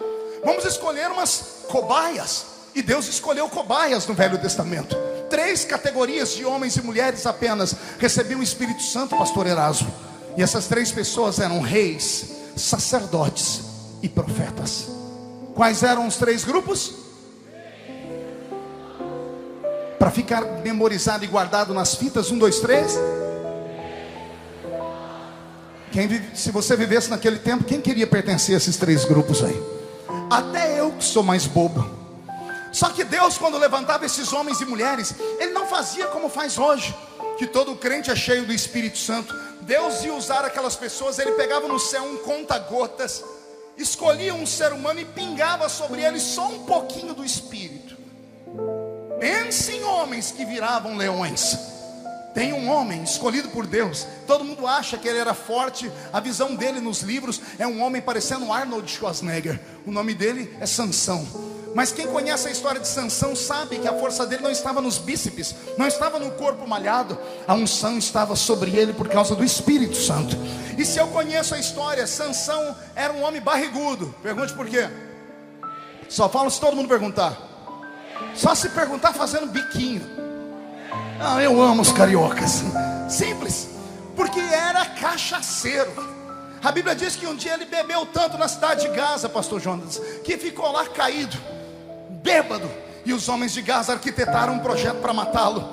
Vamos escolher umas cobaias. E Deus escolheu cobaias no Velho Testamento. 3 categorias de homens e mulheres apenas recebiam o Espírito Santo, pastor Erasmo. E essas 3 pessoas eram reis, sacerdotes e profetas. Quais eram os 3 grupos? Para ficar memorizado e guardado nas fitas, 1, 2, 3. Se você vivesse naquele tempo, quem queria pertencer a esses 3 grupos aí? Até eu que sou mais bobo. Só que Deus, quando levantava esses homens e mulheres, Ele não fazia como faz hoje, que todo crente é cheio do Espírito Santo. Deus ia usar aquelas pessoas. Ele pegava no céu um conta-gotas, escolhia um ser humano e pingava sobre ele só um pouquinho do Espírito. Pense em homens que viravam leões. Tem um homem escolhido por Deus. Todo mundo acha que ele era forte. A visão dele nos livros é um homem parecendo Arnold Schwarzenegger. O nome dele é Sansão. Mas quem conhece a história de Sansão sabe que a força dele não estava nos bíceps, não estava no corpo malhado. A unção estava sobre ele por causa do Espírito Santo. E se eu conheço a história, Sansão era um homem barrigudo. Pergunte por quê. Só falo se todo mundo perguntar. Só se perguntar fazendo biquinho. Ah, eu amo os cariocas. Simples. Porque era cachaceiro. A Bíblia diz que um dia ele bebeu tanto na cidade de Gaza, pastor Jonas, que ficou lá caído, bêbado. E os homens de Gaza arquitetaram um projeto para matá-lo.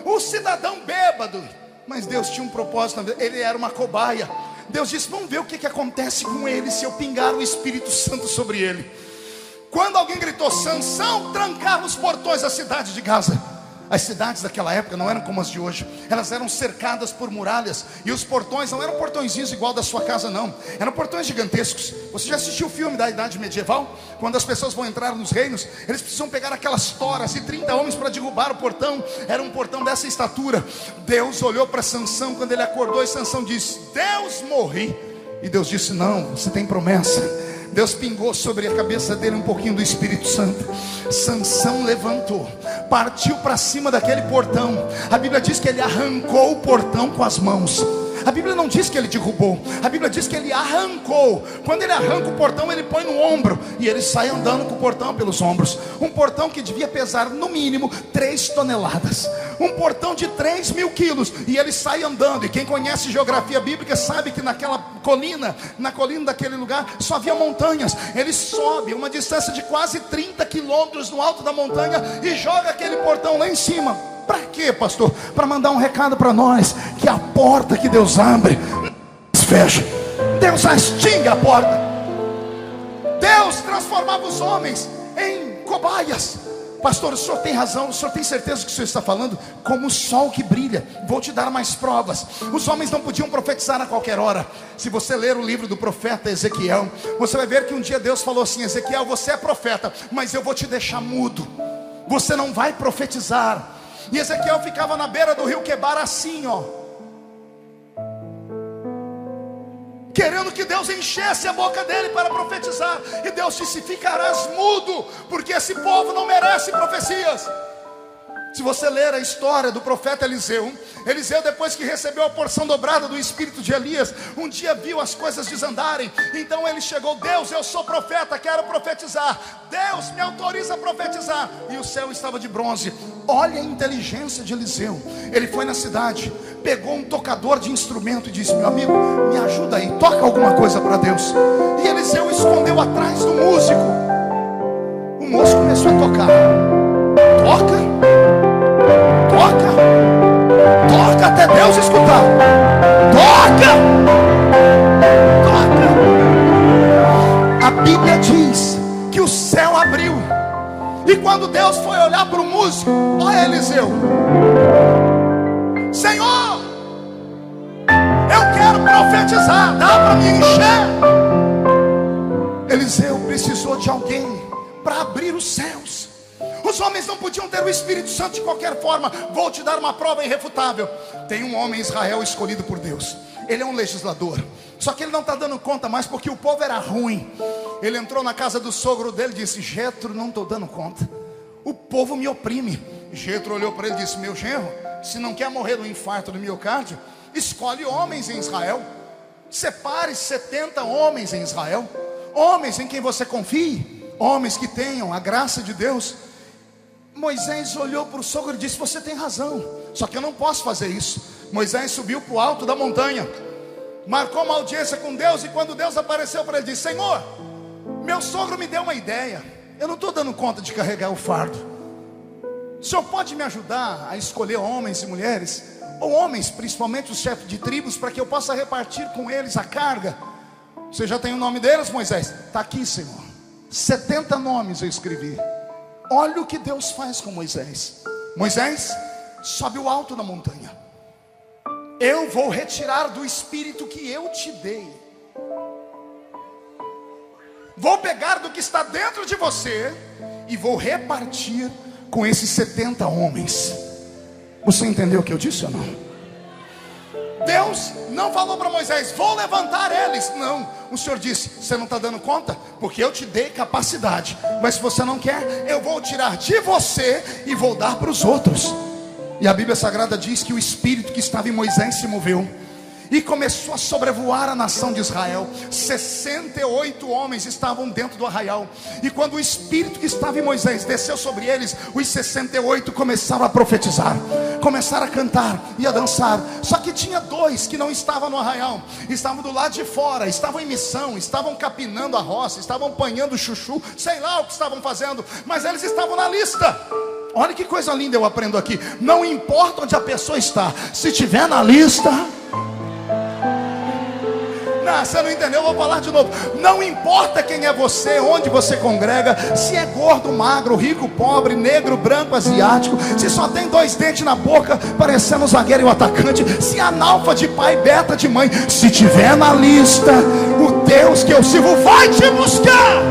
O cidadão bêbado. Mas Deus tinha um propósito. Ele era uma cobaia. Deus disse: vamos ver o que acontece com ele se eu pingar o Espírito Santo sobre ele. Quando alguém gritou Sansão, trancaram os portões da cidade de Gaza. As cidades daquela época não eram como as de hoje. Elas eram cercadas por muralhas. E os portões não eram portõezinhos igual da sua casa, não. Eram portões gigantescos. Você já assistiu o filme da Idade Medieval? Quando as pessoas vão entrar nos reinos, eles precisam pegar aquelas toras e 30 homens para derrubar o portão. Era um portão dessa estatura. Deus olhou para Sansão quando ele acordou, e Sansão disse: Deus, morri. E Deus disse: não, você tem promessa. Deus pingou sobre a cabeça dele um pouquinho do Espírito Santo. Sansão levantou, partiu para cima daquele portão. A Bíblia diz que ele arrancou o portão com as mãos. A Bíblia não diz que ele derrubou. A Bíblia diz que ele arrancou. Quando ele arranca o portão, ele põe no ombro, e ele sai andando com o portão pelos ombros. Um portão que devia pesar no mínimo 3 toneladas. Um portão de 3.000 quilos. E ele sai andando. E quem conhece geografia bíblica sabe que naquela colina, na colina daquele lugar, só havia montanhas. Ele sobe uma distância de quase 30 quilômetros no alto da montanha e joga aquele portão lá em cima. Para quê, pastor? Para mandar um recado para nós, que a porta que Deus abre, Deus fecha. Deus extingue a porta. Deus transformava os homens em cobaias. Pastor, o senhor tem razão. O senhor tem certeza que o senhor está falando? Como o sol que brilha. Vou te dar mais provas. Os homens não podiam profetizar a qualquer hora. Se você ler o livro do profeta Ezequiel, você vai ver que um dia Deus falou assim: Ezequiel, você é profeta, mas eu vou te deixar mudo. Você não vai profetizar. E Ezequiel ficava na beira do rio Quebar assim, ó, querendo que Deus enchesse a boca dele para profetizar. E Deus disse: ficarás mudo, porque esse povo não merece profecias. Se você ler a história do profeta Eliseu, Eliseu, depois que recebeu a porção dobrada do espírito de Elias, um dia viu as coisas desandarem. Então ele chegou: Deus, eu sou profeta, quero profetizar. Deus, me autoriza a profetizar. E o céu estava de bronze. Olha a inteligência de Eliseu. Ele foi na cidade, pegou um tocador de instrumento e disse: meu amigo, me ajuda aí, toca alguma coisa para Deus. E Eliseu escondeu atrás do músico. O moço começou a tocar. Toca até Deus escutar. Toca. A Bíblia diz que o céu abriu. E quando Deus foi olhar para o músico, olha Eliseu: Senhor, eu quero profetizar, dá para me encher? Eliseu precisou de alguém para abrir os céus. Os homens não podiam ter o Espírito Santo de qualquer forma. Vou te dar uma prova irrefutável. Tem um homem em Israel escolhido por Deus. Ele é um legislador, só que ele não está dando conta mais, porque o povo era ruim. Ele entrou na casa do sogro dele e disse: Jetro, não estou dando conta, o povo me oprime. Jetro olhou para ele e disse: meu genro, se não quer morrer do infarto do miocárdio, escolhe homens em Israel. Separe 70 homens em Israel, homens em quem você confie, homens que tenham a graça de Deus. Moisés olhou para o sogro e disse: você tem razão, só que eu não posso fazer isso. Moisés subiu para o alto da montanha, marcou uma audiência com Deus, e quando Deus apareceu para ele, disse: Senhor, meu sogro me deu uma ideia, eu não estou dando conta de carregar o fardo. O Senhor pode me ajudar a escolher homens e mulheres, ou homens, principalmente os chefes de tribos, para que eu possa repartir com eles a carga? Você já tem o nome deles, Moisés? Está aqui, Senhor. 70 nomes eu escrevi. Olha o que Deus faz com Moisés. Moisés, sobe o alto da montanha. Eu vou retirar do espírito que eu te dei. Vou pegar do que está dentro de você e vou repartir com esses 70 homens. Você entendeu o que eu disse ou não? Deus não falou para Moisés: vou levantar eles. Não, o Senhor disse: você não está dando conta? Porque eu te dei capacidade, mas se você não quer, eu vou tirar de você e vou dar para os outros. E a Bíblia Sagrada diz que o espírito que estava em Moisés se moveu e começou a sobrevoar a nação de Israel. 68 homens estavam dentro do arraial, e quando o espírito que estava em Moisés desceu sobre eles, os 68 começaram a profetizar, começaram a cantar e a dançar. Só que tinha 2 que não estavam no arraial, estavam do lado de fora, estavam em missão, estavam capinando a roça, estavam apanhando chuchu, sei lá o que estavam fazendo, mas eles estavam na lista. Olha que coisa linda eu aprendo aqui. Não importa onde a pessoa está, se tiver na lista. Não, você não entendeu, eu vou falar de novo. Não importa quem é você, onde você congrega, se é gordo, magro, rico, pobre, negro, branco, asiático, se só tem 2 dentes na boca, parecendo o zagueiro e o atacante, se é analfa de pai, beta de mãe, se tiver na lista, o Deus que eu sirvo vai te buscar.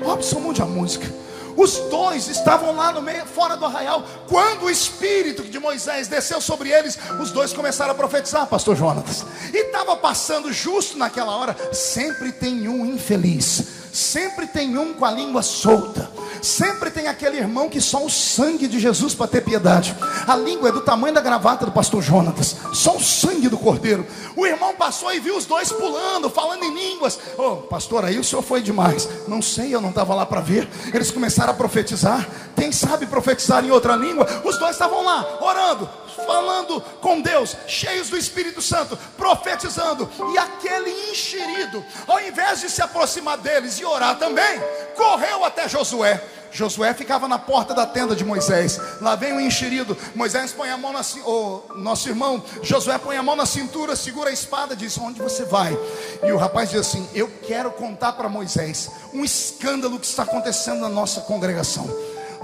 Robson, mude a música. Os 2 estavam lá no meio, fora do arraial. Quando o espírito de Moisés desceu sobre eles, os 2 começaram a profetizar, pastor Jonatas. E estava passando justo naquela hora. Sempre tem um infeliz, sempre tem um com a língua solta, sempre tem aquele irmão que só o sangue de Jesus para ter piedade. A língua é do tamanho da gravata do pastor Jonatas, só o sangue do cordeiro. O irmão passou e viu os 2 pulando, falando em línguas. Ô, pastor, aí o senhor foi demais. Não sei, eu não estava lá para ver. Eles começaram a profetizar. Quem sabe profetizar em outra língua? Os 2 estavam lá, orando, falando com Deus, cheios do Espírito Santo, profetizando. E aquele enxerido, ao invés de se aproximar deles e orar também, correu até Josué. Josué ficava na porta da tenda de Moisés. Lá vem o enxerido. Moisés põe a mão na cintura. Nosso irmão Josué põe a mão na cintura, segura a espada e diz: onde você vai? E o rapaz diz assim: eu quero contar para Moisés um escândalo que está acontecendo na nossa congregação.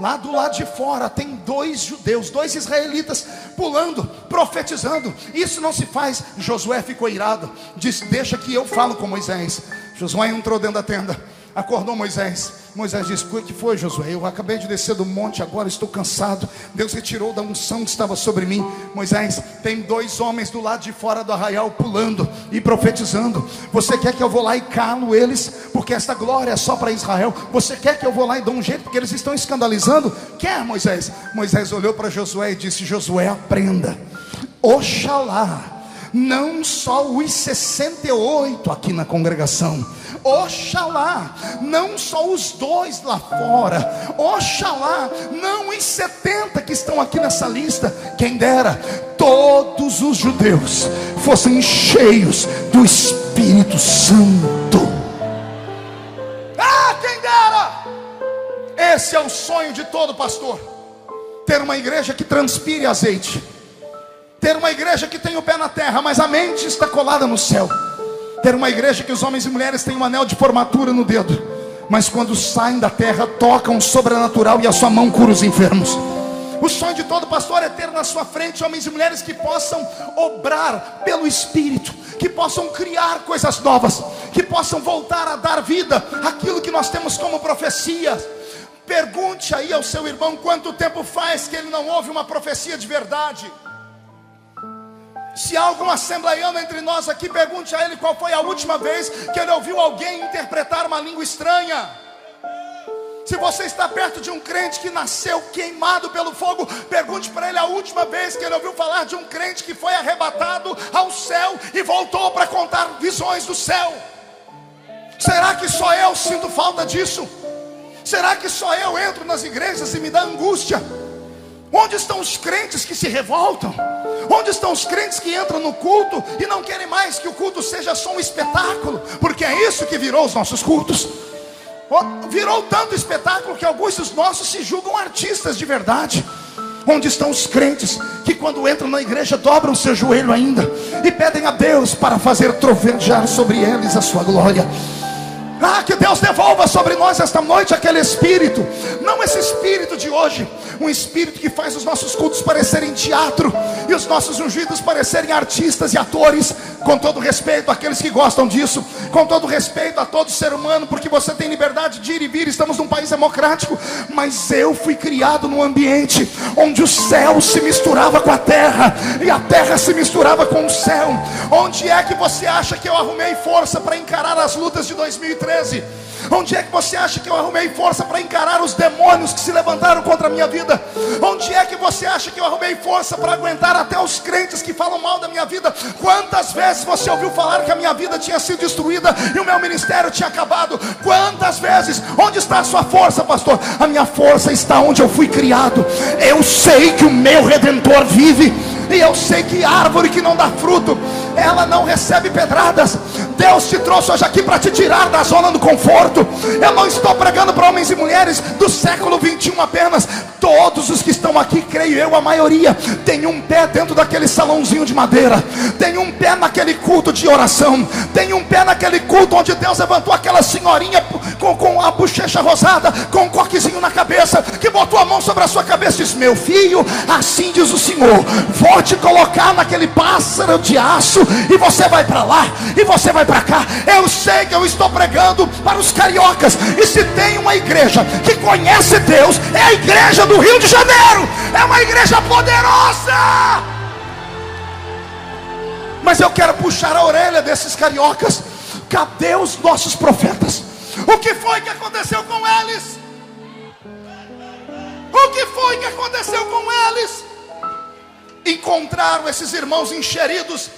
Lá do lado de fora tem 2 judeus, 2 israelitas pulando, profetizando. Isso não se faz. Josué ficou irado, disse: deixa que eu falo com Moisés. Josué entrou dentro da tenda, acordou Moisés. Moisés disse: o que foi, Josué? Eu acabei de descer do monte, agora estou cansado. Deus retirou da unção que estava sobre mim. Moisés, tem 2 homens do lado de fora do arraial pulando e profetizando. Você quer que eu vou lá e calo eles? Porque esta glória é só para Israel. Você quer que eu vou lá e dou um jeito porque eles estão escandalizando? Quer, Moisés? Moisés olhou para Josué e disse: Josué, aprenda. Oxalá não só os 68 aqui na congregação, oxalá não só os 2 lá fora, oxalá não os 70 que estão aqui nessa lista, quem dera todos os judeus fossem cheios do Espírito Santo. Ah, quem dera! Esse é o sonho de todo pastor, ter uma igreja que transpire azeite, ter uma igreja que tem o pé na terra, mas a mente está colada no céu. Ter uma igreja que os homens e mulheres têm um anel de formatura no dedo, mas quando saem da terra tocam o sobrenatural e a sua mão cura os enfermos. O sonho de todo pastor é ter na sua frente homens e mulheres que possam obrar pelo Espírito, que possam criar coisas novas, que possam voltar a dar vida àquilo que nós temos como profecia. Pergunte aí ao seu irmão quanto tempo faz que ele não ouve uma profecia de verdade. Se há algum assembleiano entre nós aqui, pergunte a ele qual foi a última vez que ele ouviu alguém interpretar uma língua estranha. Se você está perto de um crente que nasceu queimado pelo fogo, pergunte para ele a última vez que ele ouviu falar de um crente que foi arrebatado ao céu e voltou para contar visões do céu. Será que só eu sinto falta disso? Será que só eu entro nas igrejas e me dá angústia? Onde estão os crentes que se revoltam? Onde estão os crentes que entram no culto e não querem mais que o culto seja só um espetáculo? Porque é isso que virou os nossos cultos. Virou tanto espetáculo que alguns dos nossos se julgam artistas de verdade. Onde estão os crentes que quando entram na igreja dobram seu joelho ainda e pedem a Deus para fazer trovejar sobre eles a sua glória? Que Deus devolva sobre nós esta noite aquele espírito, não esse espírito de hoje, um espírito que faz os nossos cultos parecerem teatro e os nossos ungidos parecerem artistas e atores. Com todo respeito àqueles que gostam disso, com todo respeito a todo ser humano, porque você tem liberdade de ir e vir, estamos num país democrático. Mas eu fui criado num ambiente onde o céu se misturava com a terra e a terra se misturava com o céu. Onde é que você acha que eu arrumei força para encarar as lutas de 2013? Onde é que você acha que eu arrumei força para encarar os demônios que se levantaram contra a minha vida? Onde é que você acha que eu arrumei força para aguentar até os crentes que falam mal da minha vida? Quantas vezes você ouviu falar que a minha vida tinha sido destruída e o meu ministério tinha acabado? Quantas vezes? Onde está a sua força, pastor? A minha força está onde eu fui criado. Eu sei que o meu Redentor vive. E eu sei que árvore que não dá fruto, ela não recebe pedradas. Deus te trouxe hoje aqui para te tirar da zona do conforto. Eu não estou pregando para homens e mulheres do século 21 apenas. Todos os que estão aqui, creio eu, a maioria, tem um pé dentro daquele salãozinho de madeira, tem um pé naquele culto de oração, tem um pé naquele culto onde Deus levantou aquela senhorinha com a bochecha rosada, com um coquezinho na cabeça, que botou a mão sobre a sua cabeça e disse: meu filho, assim diz o Senhor, vou te colocar naquele pássaro de aço, e você vai para lá, e você vai para cá. Eu sei que eu estou pregando para os cariocas, e se tem uma igreja que conhece Deus, é a igreja do Rio de Janeiro. É uma igreja poderosa. Mas eu quero puxar a orelha desses cariocas. Cadê os nossos profetas? O que foi que aconteceu com eles? O que foi que aconteceu com eles? Encontraram esses irmãos encheridos,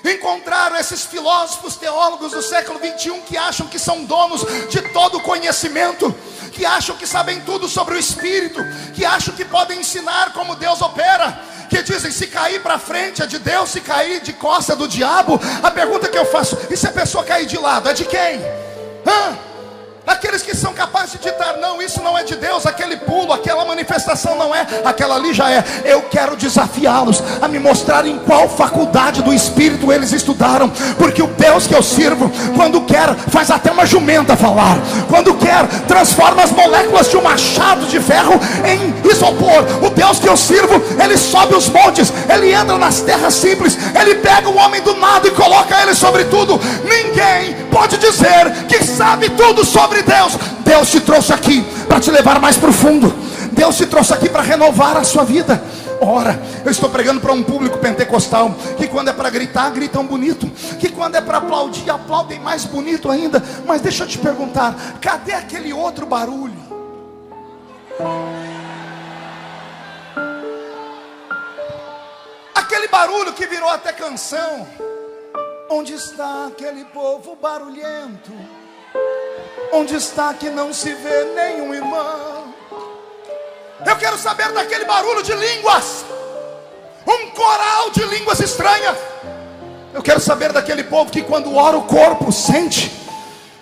encontraram esses filósofos teólogos do século 21 que acham que são donos de todo o conhecimento, que acham que sabem tudo sobre o Espírito, que acham que podem ensinar como Deus opera, que dizem: se cair para frente é de Deus, se cair de costa é do diabo. A pergunta que eu faço: e se a pessoa cair de lado, é de quem? Aqueles que são capazes de ditar: não, isso não é de Deus, aquele pulo, aquela manifestação não é, aquela ali já é. Eu quero desafiá-los a me mostrar em qual faculdade do Espírito eles estudaram, porque o Deus que eu sirvo, quando quer, faz até uma jumenta falar, quando quer, transforma as moléculas de um machado de ferro em isopor. O Deus que eu sirvo, ele sobe os montes, ele entra nas terras simples, ele pega o homem do nada e coloca ele sobre tudo. Ninguém pode dizer que sabe tudo sobre Deus. Deus te trouxe aqui para te levar mais profundo. Deus te trouxe aqui para renovar a sua vida. Ora, eu estou pregando para um público pentecostal que quando é para gritar, gritam bonito, que quando é para aplaudir, aplaudem mais bonito ainda. Mas deixa eu te perguntar, cadê aquele outro barulho? Aquele barulho que virou até canção. Onde está aquele povo barulhento? Onde está que não se vê nenhum irmão? Eu quero saber daquele barulho de línguas, um coral de línguas estranhas. Eu quero saber daquele povo que quando ora o corpo sente,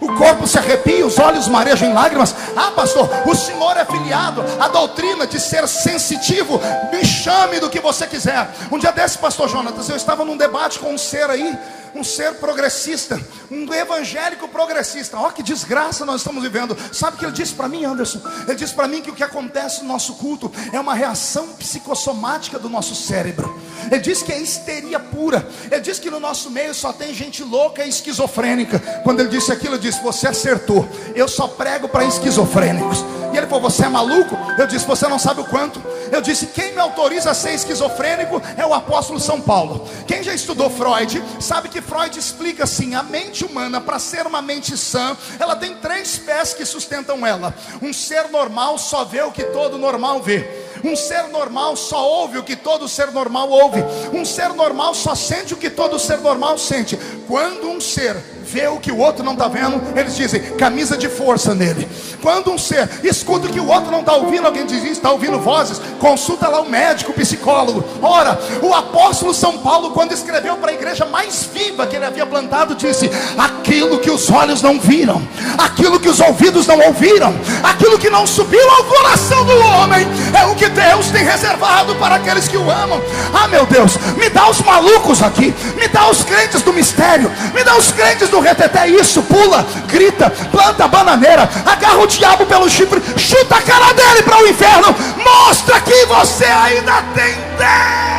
o corpo se arrepia, os olhos marejam em lágrimas. Pastor, o senhor é filiado à doutrina de ser sensitivo. Me chame do que você quiser. Um dia desse, pastor Jonatas, eu estava num debate com um ser aí um ser progressista, um evangélico progressista. Olha que desgraça nós estamos vivendo. Sabe o que ele disse para mim, Anderson? Ele disse para mim que o que acontece no nosso culto é uma reação psicossomática do nosso cérebro. Ele disse que é histeria pura. Ele disse que no nosso meio só tem gente louca e esquizofrênica. Quando ele disse aquilo, eu disse: você acertou, eu só prego para esquizofrênicos. E ele falou: você é maluco? Eu disse: você não sabe o quanto. Eu disse: quem me autoriza a ser esquizofrênico é o apóstolo São Paulo. Quem já estudou Freud sabe que Freud explica assim: a mente humana, para ser uma mente sã, ela tem 3 pés que sustentam ela. Um ser normal só vê o que todo normal vê. Um ser normal só ouve o que todo ser normal ouve. Um ser normal só sente o que todo ser normal sente. Quando um ser vê o que o outro não está vendo, eles dizem: camisa de força nele. Quando um ser escuta o que o outro não está ouvindo, alguém diz: está ouvindo vozes, consulta lá o médico, o psicólogo. Ora, o apóstolo São Paulo, quando escreveu para a igreja mais viva que ele havia plantado, disse: aquilo que os olhos não viram, aquilo que os ouvidos não ouviram, aquilo que não subiu ao coração do homem, é o que Deus tem reservado para aqueles que o amam. Ah, meu Deus, me dá os malucos aqui, me dá os crentes do mistério, me dá os crentes do reteté. Isso, pula, grita, planta a bananeira, agarra o diabo pelo chifre, chuta a cara dele para o inferno, mostra que você ainda tem Deus.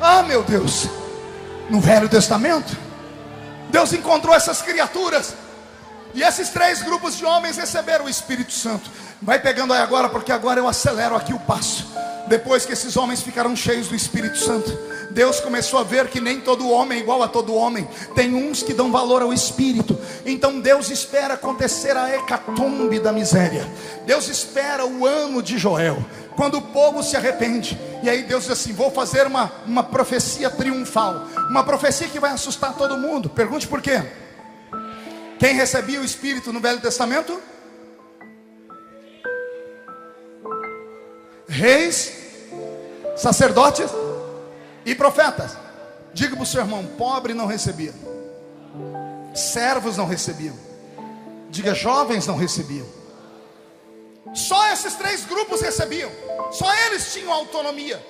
Ah, meu Deus, no Velho Testamento Deus encontrou essas criaturas, e esses 3 grupos de homens receberam o Espírito Santo. Vai pegando aí agora, porque agora eu acelero aqui o passo. Depois que esses homens ficaram cheios do Espírito Santo, Deus começou a ver que nem todo homem é igual a todo homem. Tem uns que dão valor ao Espírito. Então Deus espera acontecer a hecatombe da miséria. Deus espera o ano de Joel, quando o povo se arrepende. E aí Deus diz assim: vou fazer uma profecia triunfal, uma profecia que vai assustar todo mundo. Pergunte por quê. Quem recebia o Espírito no Velho Testamento? Reis, sacerdotes e profetas. Diga para o seu irmão: pobre não recebia, servos não recebiam. Diga: jovens não recebiam. Só esses 3 grupos recebiam. Só eles tinham autonomia.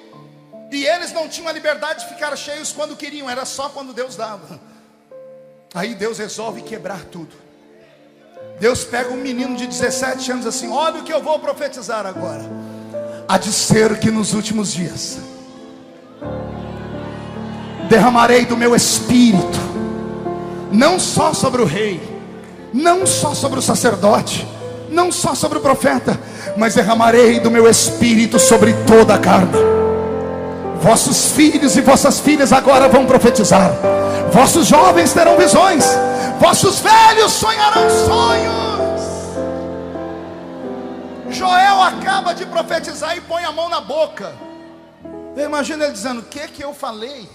E eles não tinham a liberdade de ficar cheios quando queriam. Era só quando Deus dava. Aí Deus resolve quebrar tudo. Deus pega um menino de 17 anos assim: olha o que eu vou profetizar agora. Há de ser que nos últimos dias derramarei do meu Espírito, não só sobre o rei, não só sobre o sacerdote, não só sobre o profeta, mas derramarei do meu Espírito sobre toda a carne. Vossos filhos e vossas filhas agora vão profetizar, vossos jovens terão visões, vossos velhos sonharão sonhos. Joel acaba de profetizar e põe a mão na boca. Eu imagino ele dizendo: o que eu falei?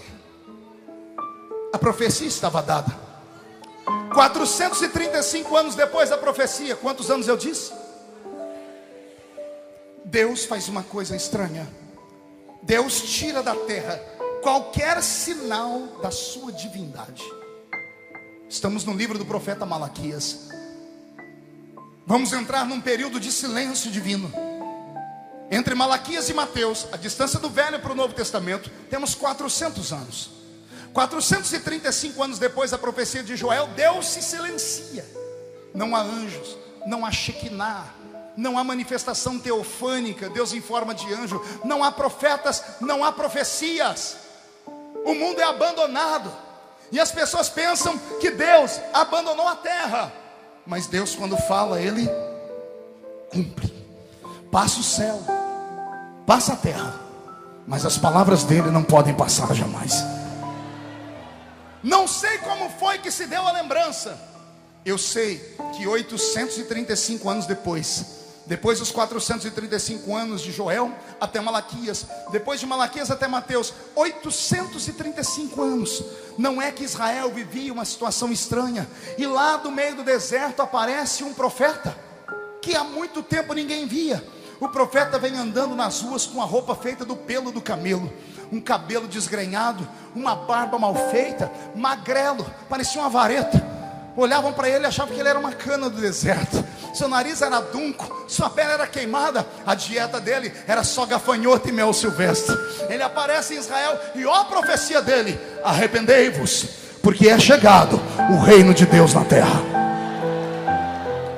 A profecia estava dada. 435 anos depois da profecia, quantos anos eu disse? Deus faz uma coisa estranha. Deus tira da terra qualquer sinal da sua divindade. Estamos no livro do profeta Malaquias. Vamos entrar num período de silêncio divino. Entre Malaquias e Mateus, a distância do Velho para o Novo Testamento, temos 400 anos. 435 anos depois da profecia de Joel, Deus se silencia. Não há anjos, não há Shekinah, não há manifestação teofânica, Deus em forma de anjo, não há profetas, não há profecias. O mundo é abandonado. E as pessoas pensam que Deus abandonou a terra. Mas Deus, quando fala, Ele cumpre. Passa o céu, passa a terra, mas as palavras dele não podem passar jamais. Não sei como foi que se deu a lembrança. Eu sei que 835 anos depois dos 435 anos de Joel até Malaquias, depois de Malaquias até Mateus, 835 anos. Não é que Israel vivia uma situação estranha, e lá do meio do deserto aparece um profeta que há muito tempo ninguém via. O profeta vem andando nas ruas com a roupa feita do pelo do camelo, um cabelo desgrenhado, uma barba mal feita, magrelo, parecia uma vareta. olhavam para ele e achavam que ele era uma cana do deserto. Seu nariz era adunco, sua pele era queimada. A dieta dele era só gafanhoto e mel silvestre. Ele aparece em Israel e ó a profecia dele: arrependei-vos, porque é chegado o reino de Deus na terra.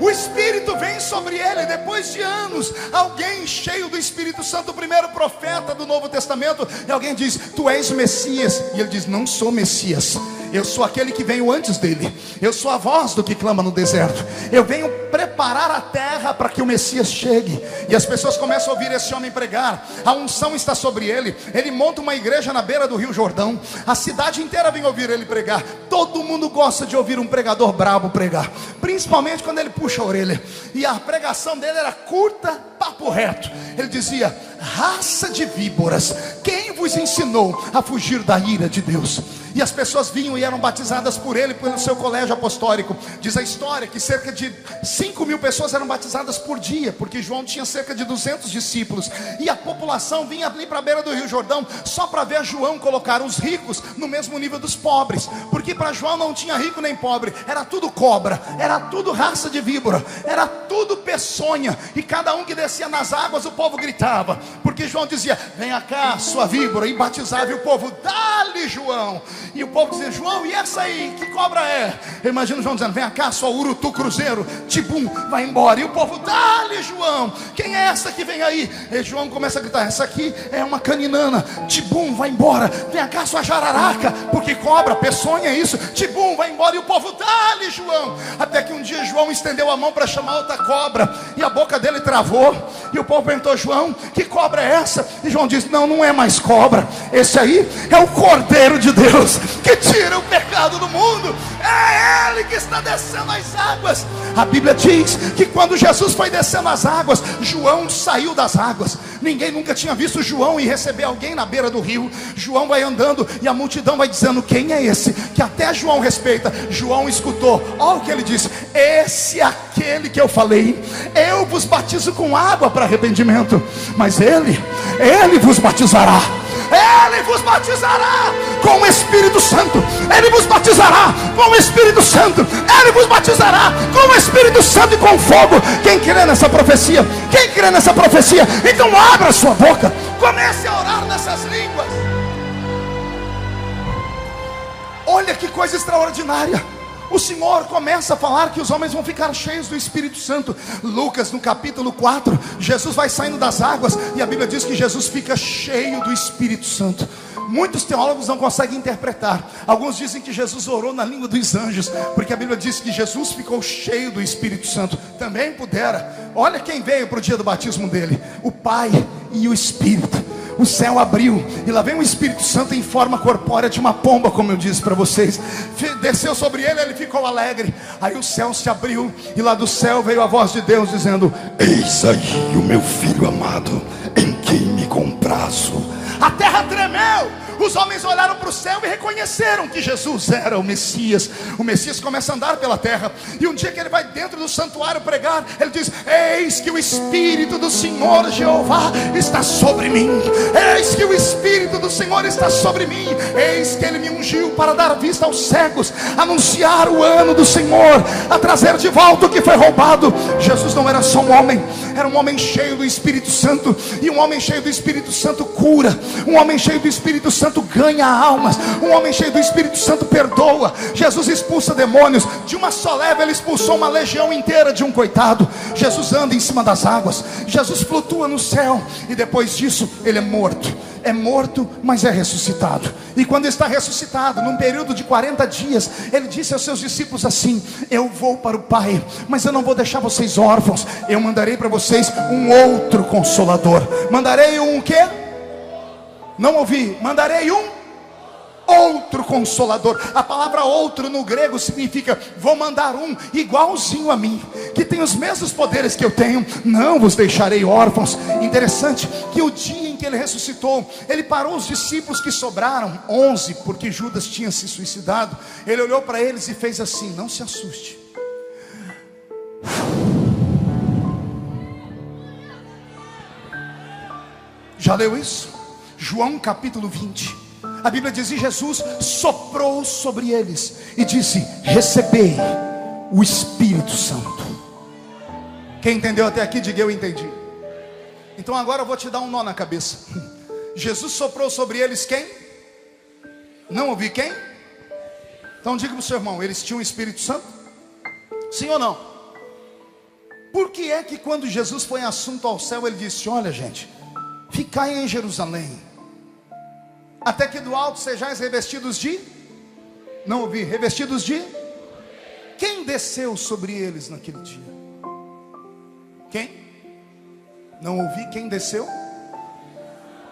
O Espírito vem sobre ele depois de anos. Alguém cheio do Espírito Santo, o primeiro profeta do Novo Testamento, e alguém diz: tu és o Messias. E ele diz: não sou Messias, eu sou aquele que veio antes dele. Eu sou a voz do que clama no deserto. Eu venho preparar a terra para que o Messias chegue. E as pessoas começam a ouvir esse homem pregar. A unção está sobre ele. Ele monta uma igreja na beira do Rio Jordão. A cidade inteira vem ouvir ele pregar. Todo mundo gosta de ouvir um pregador brabo pregar, principalmente quando ele puxa a orelha. E a pregação dele era curta, papo reto. Ele dizia: raça de víboras, quem vos ensinou a fugir da ira de Deus? E as pessoas vinham e eram batizadas por ele, pelo seu colégio apostólico. Diz a história que cerca de 5.000 pessoas eram batizadas por dia, porque João tinha cerca de 200 discípulos. E a população vinha ali para a beira do Rio Jordão só para ver João colocar os ricos no mesmo nível dos pobres, porque para João não tinha rico nem pobre, era tudo cobra, era tudo raça de víbora, era tudo peçonha. E cada um que descia nas águas, o povo gritava, porque João dizia: venha cá, sua víbora, e batizava. E o povo: dá-lhe, João. E o povo dizia: João, e essa aí, que cobra é? Eu imagino João dizendo: vem cá, sua urutu cruzeiro, tibum, vai embora. E o povo: dá-lhe, João, quem é essa que vem aí? E João começa a gritar: essa aqui é uma caninana, tibum, vai embora. Vem cá, sua jararaca, porque cobra, peçonha é isso, tibum, vai embora. E o povo: dá-lhe, João. Até que um dia João estendeu a mão para chamar outra cobra, e a boca dele travou. E o povo perguntou: João, que cobra é essa? E João disse: não, não é mais cobra, esse aí é o Cordeiro de Deus, que tira o pecado do mundo. É ele que está descendo as águas. A Bíblia diz que quando Jesus foi descendo as águas, João saiu das águas. Ninguém nunca tinha visto João ir receber alguém na beira do rio. João vai andando e a multidão vai dizendo: quem é esse? Que até João respeita. João escutou, olha o que ele disse: esse é aquele que eu falei, eu vos batizo com água para arrependimento, mas ele vos batizará. Ele vos batizará com o Espírito Santo. Ele vos batizará com o Espírito Santo. Ele vos batizará com o Espírito Santo e com fogo. Quem crê nessa profecia? Quem crê nessa profecia? Então abra a sua boca, comece a orar nessas línguas. Olha que coisa extraordinária. O Senhor começa a falar que os homens vão ficar cheios do Espírito Santo. Lucas, no capítulo 4, Jesus vai saindo das águas e a Bíblia diz que Jesus fica cheio do Espírito Santo. Muitos teólogos não conseguem interpretar. Alguns dizem que Jesus orou na língua dos anjos, porque a Bíblia diz que Jesus ficou cheio do Espírito Santo. Também pudera. Olha quem veio para o dia do batismo dele: o Pai e o Espírito. O céu abriu e lá vem o Espírito Santo em forma corpórea de uma pomba, como eu disse para vocês. Desceu sobre ele, ele ficou alegre. Aí o céu se abriu e lá do céu veio a voz de Deus dizendo: eis aí o meu filho amado, em quem me comprazo. A terra tremeu. Os homens olharam para o céu e reconheceram que Jesus era o Messias. O Messias começa a andar pela terra. E um dia que ele vai dentro do santuário pregar, ele diz: eis que o Espírito do Senhor Jeová está sobre mim. Eis que o Espírito do Senhor está sobre mim. Eis que ele me ungiu para dar vista aos cegos, anunciar o ano do Senhor, a trazer de volta o que foi roubado. Jesus não era só um homem, era um homem cheio do Espírito Santo. E um homem cheio do Espírito Santo cura. Um homem cheio do Espírito Santo ganha almas. Um homem cheio do Espírito Santo perdoa. Jesus expulsa demônios. De uma só leva ele expulsou uma legião inteira de um coitado. Jesus anda em cima das águas. Jesus flutua no céu. E depois disso ele é morto. É morto, mas é ressuscitado. E quando está ressuscitado, num período de 40 dias, ele disse aos seus discípulos assim: eu vou para o Pai, mas eu não vou deixar vocês órfãos. Eu mandarei para vocês um outro Consolador. Mandarei um quê? Não ouvi. Mandarei um outro Consolador. A palavra outro no grego significa: vou mandar um igualzinho a mim, que tem os mesmos poderes que eu tenho. Não vos deixarei órfãos. Interessante que o dia em que ele ressuscitou, ele parou os discípulos que sobraram, 11, porque Judas tinha se suicidado. Ele olhou para eles e fez assim: não se assuste. Já leu isso? João capítulo 20. A Bíblia diz: e Jesus soprou sobre eles e disse: recebei o Espírito Santo. Quem entendeu até aqui, diga eu entendi. Então agora eu vou te dar um nó na cabeça. Jesus soprou sobre eles quem? Não ouvi quem? Então diga para o seu irmão, eles tinham o Espírito Santo? Sim ou não? Por que é que quando Jesus foi assunto ao céu, ele disse: olha gente, ficai em Jerusalém, até que do alto sejais revestidos de... Não ouvi, revestidos de... Quem desceu sobre eles naquele dia? Quem? Não ouvi, quem desceu?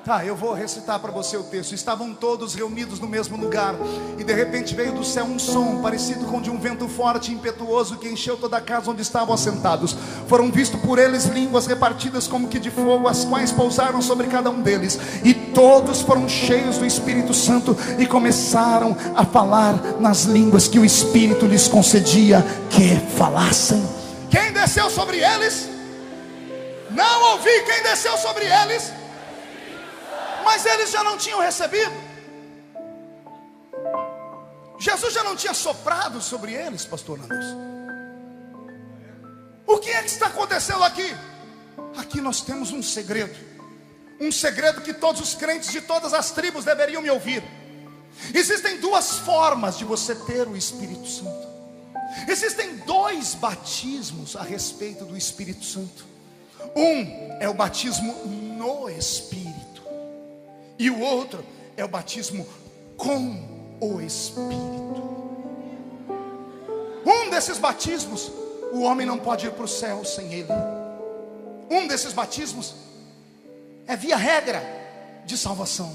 Tá, eu vou recitar para você o texto. Estavam todos reunidos no mesmo lugar, e de repente veio do céu um som parecido com de um vento forte e impetuoso, que encheu toda a casa onde estavam assentados. Foram vistos por eles línguas repartidas como que de fogo, as quais pousaram sobre cada um deles, e todos foram cheios do Espírito Santo e começaram a falar nas línguas que o Espírito lhes concedia que falassem. Quem desceu sobre eles? Não ouvi, quem desceu sobre eles? Mas eles já não tinham recebido. Jesus já não tinha soprado sobre eles, pastor Anderson. O que é que está acontecendo aqui? Aqui nós temos um segredo. Um segredo que todos os crentes de todas as tribos deveriam me ouvir. Existem duas formas de você ter o Espírito Santo. Existem dois batismos a respeito do Espírito Santo. Um é o batismo no Espírito, e o outro é o batismo com o Espírito. Um desses batismos, o homem não pode ir para o céu sem ele. Um desses batismos é via regra de salvação.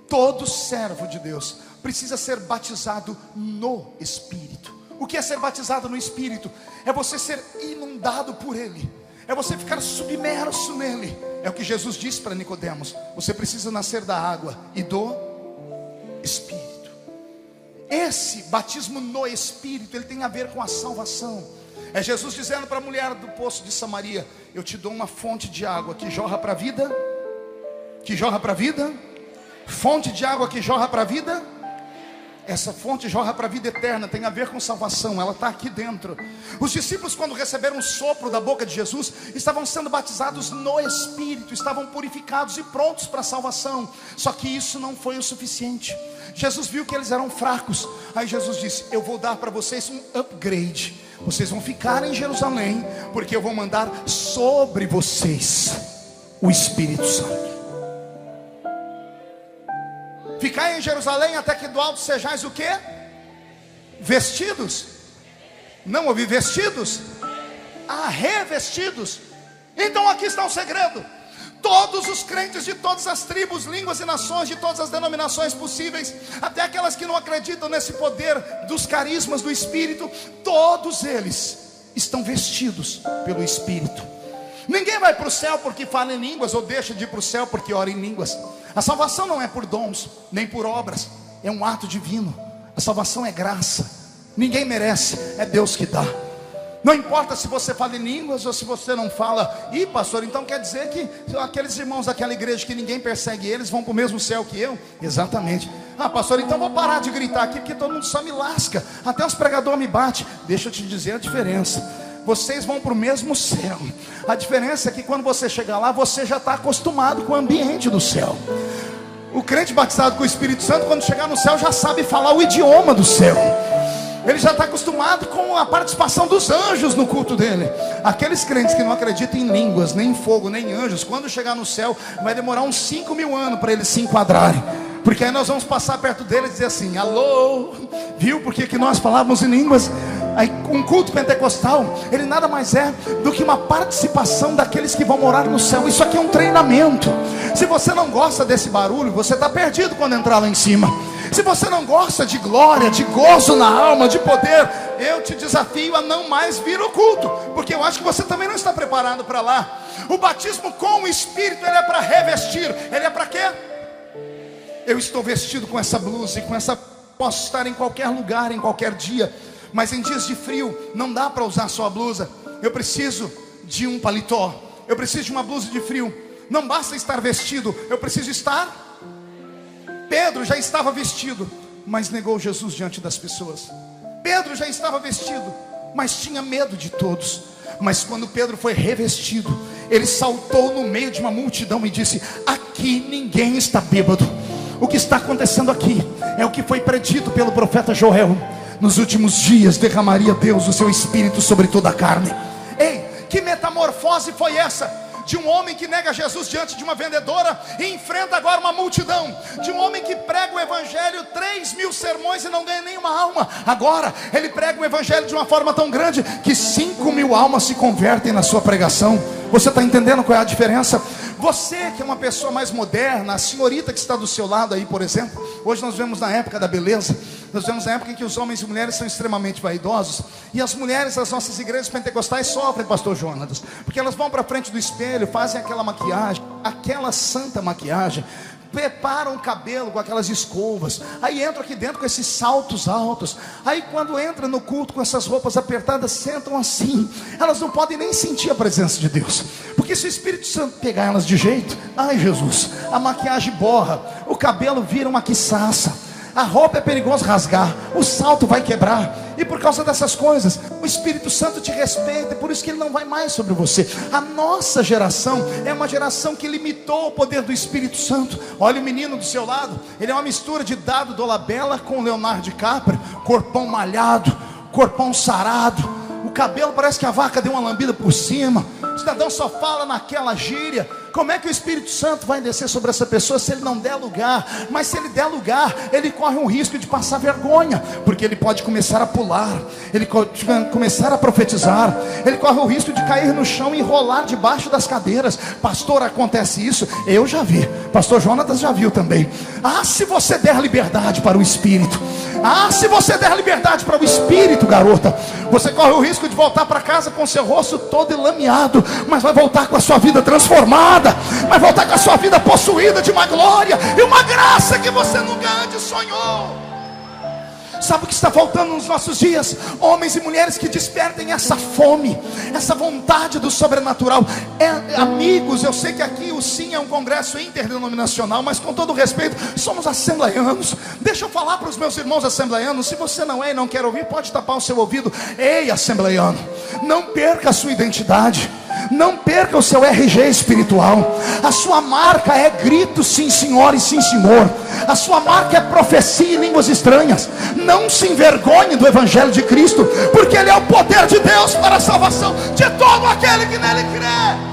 Todo servo de Deus precisa ser batizado no Espírito. O que é ser batizado no Espírito? É você ser inundado por Ele, é você ficar submerso nele. É o que Jesus disse para Nicodemos: você precisa nascer da água e do Espírito. Esse batismo no Espírito, ele tem a ver com a salvação. É Jesus dizendo para a mulher do poço de Samaria: eu te dou uma fonte de água que jorra para a vida. Que jorra para a vida. Fonte de água que jorra para a vida. Essa fonte jorra para a vida eterna, tem a ver com salvação, ela está aqui dentro. Os discípulos, quando receberam um sopro da boca de Jesus, estavam sendo batizados no Espírito, estavam purificados e prontos para a salvação. Só que isso não foi o suficiente. Jesus viu que eles eram fracos. Aí Jesus disse: eu vou dar para vocês um upgrade. Vocês vão ficar em Jerusalém, porque eu vou mandar sobre vocês o Espírito Santo. Ficai em Jerusalém até que do alto sejais o quê? Vestidos. Não ouvi, vestidos? Ah, revestidos. Então aqui está o segredo. Todos os crentes de todas as tribos, línguas e nações, de todas as denominações possíveis, até aquelas que não acreditam nesse poder dos carismas do Espírito, todos eles estão vestidos pelo Espírito. Ninguém vai para o céu porque fala em línguas, ou deixa de ir para o céu porque ora em línguas. A salvação não é por dons, nem por obras, é um ato divino. A salvação é graça, ninguém merece, é Deus que dá. Não importa se você fala em línguas ou se você não fala. Ih, pastor, então quer dizer que aqueles irmãos daquela igreja que ninguém persegue eles vão para o mesmo céu que eu? Exatamente. Ah, pastor, então vou parar de gritar aqui porque todo mundo só me lasca, até os pregadores me batem. Deixa eu te dizer a diferença. Vocês vão para o mesmo céu. A diferença é que quando você chegar lá, você já está acostumado com o ambiente do céu. O crente batizado com o Espírito Santo, quando chegar no céu, já sabe falar o idioma do céu. Ele já está acostumado com a participação dos anjos no culto dele. Aqueles crentes que não acreditam em línguas, nem em fogo, nem em anjos, quando chegar no céu, vai demorar uns 5.000 anos para eles se enquadrarem. Porque aí nós vamos passar perto dele e dizer assim: alô, viu porque que nós falávamos em línguas? Aí, um culto pentecostal, ele nada mais é do que uma participação daqueles que vão morar no céu. Isso aqui é um treinamento. Se você não gosta desse barulho, você está perdido quando entrar lá em cima. Se você não gosta de glória, de gozo na alma, de poder, eu te desafio a não mais vir ao culto, porque eu acho que você também não está preparado para lá. O batismo com o Espírito, ele é para revestir. Ele é para quê? Eu estou vestido com essa blusa e com essa... Posso estar em qualquer lugar, em qualquer dia, mas em dias de frio não dá para usar só a blusa. Eu preciso de um paletó, eu preciso de uma blusa de frio. Não basta estar vestido, eu preciso estar... Pedro já estava vestido, mas negou Jesus diante das pessoas. Pedro já estava vestido, mas tinha medo de todos. Mas quando Pedro foi revestido, ele saltou no meio de uma multidão e disse: aqui ninguém está bêbado. O que está acontecendo aqui é o que foi predito pelo profeta Joel: nos últimos dias derramaria Deus o seu espírito sobre toda a carne. Ei, que metamorfose foi essa? De um homem que nega Jesus diante de uma vendedora e enfrenta agora uma multidão. De um homem que prega o evangelho 3.000 sermões e não ganha nenhuma alma. Agora ele prega o evangelho de uma forma tão grande que 5.000 almas se convertem na sua pregação. Você está entendendo qual é a diferença? Você que é uma pessoa mais moderna, a senhorita que está do seu lado aí, por exemplo. Hoje nós vemos na época da beleza, nós vemos na época em que os homens e mulheres são extremamente vaidosos. E as mulheres das nossas igrejas pentecostais sofrem, pastor Jonatas, porque elas vão para frente do espelho, fazem aquela maquiagem, aquela santa maquiagem, preparam o cabelo com aquelas escovas, aí entram aqui dentro com esses saltos altos, aí quando entra no culto com essas roupas apertadas, sentam assim, elas não podem nem sentir a presença de Deus, porque se o Espírito Santo pegar elas de jeito, ai Jesus, a maquiagem borra, o cabelo vira uma quiçaça, a roupa é perigoso rasgar, o salto vai quebrar. E por causa dessas coisas, o Espírito Santo te respeita, e por isso que ele não vai mais sobre você. A nossa geração é uma geração que limitou o poder do Espírito Santo. Olha o menino do seu lado, ele é uma mistura de Dado Dolabella com Leonardo DiCaprio. Corpão malhado, corpão sarado, o cabelo parece que a vaca deu uma lambida por cima. O cidadão só fala naquela gíria. Como é que o Espírito Santo vai descer sobre essa pessoa se ele não der lugar? Mas se ele der lugar, ele corre um risco de passar vergonha, porque ele pode começar a pular, ele pode começar a profetizar, ele corre o risco de cair no chão e enrolar debaixo das cadeiras. Pastor, acontece isso? Eu já vi, pastor Jonatas já viu também. Ah, se você der liberdade para o Espírito, ah, se você der liberdade para o Espírito, garota, você corre o risco de voltar para casa com seu rosto todo enlameado, mas vai voltar com a sua vida transformada, vai voltar com a sua vida possuída de uma glória e uma graça que você nunca antes sonhou. Sabe o que está faltando nos nossos dias? Homens e mulheres que despertem essa fome, essa vontade do sobrenatural. Amigos, eu sei que aqui o SIM é um congresso interdenominacional, mas com todo respeito, somos assembleianos. Deixa eu falar para os meus irmãos assembleianos. Se você não é e não quer ouvir, pode tapar o seu ouvido. Ei, assembleiano, não perca a sua identidade, não perca o seu RG espiritual. A sua marca é grito sim senhor e sim senhor. A sua marca é profecia em línguas estranhas. Não se envergonhe do evangelho de Cristo, porque ele é o poder de Deus para a salvação de todo aquele que nele crê.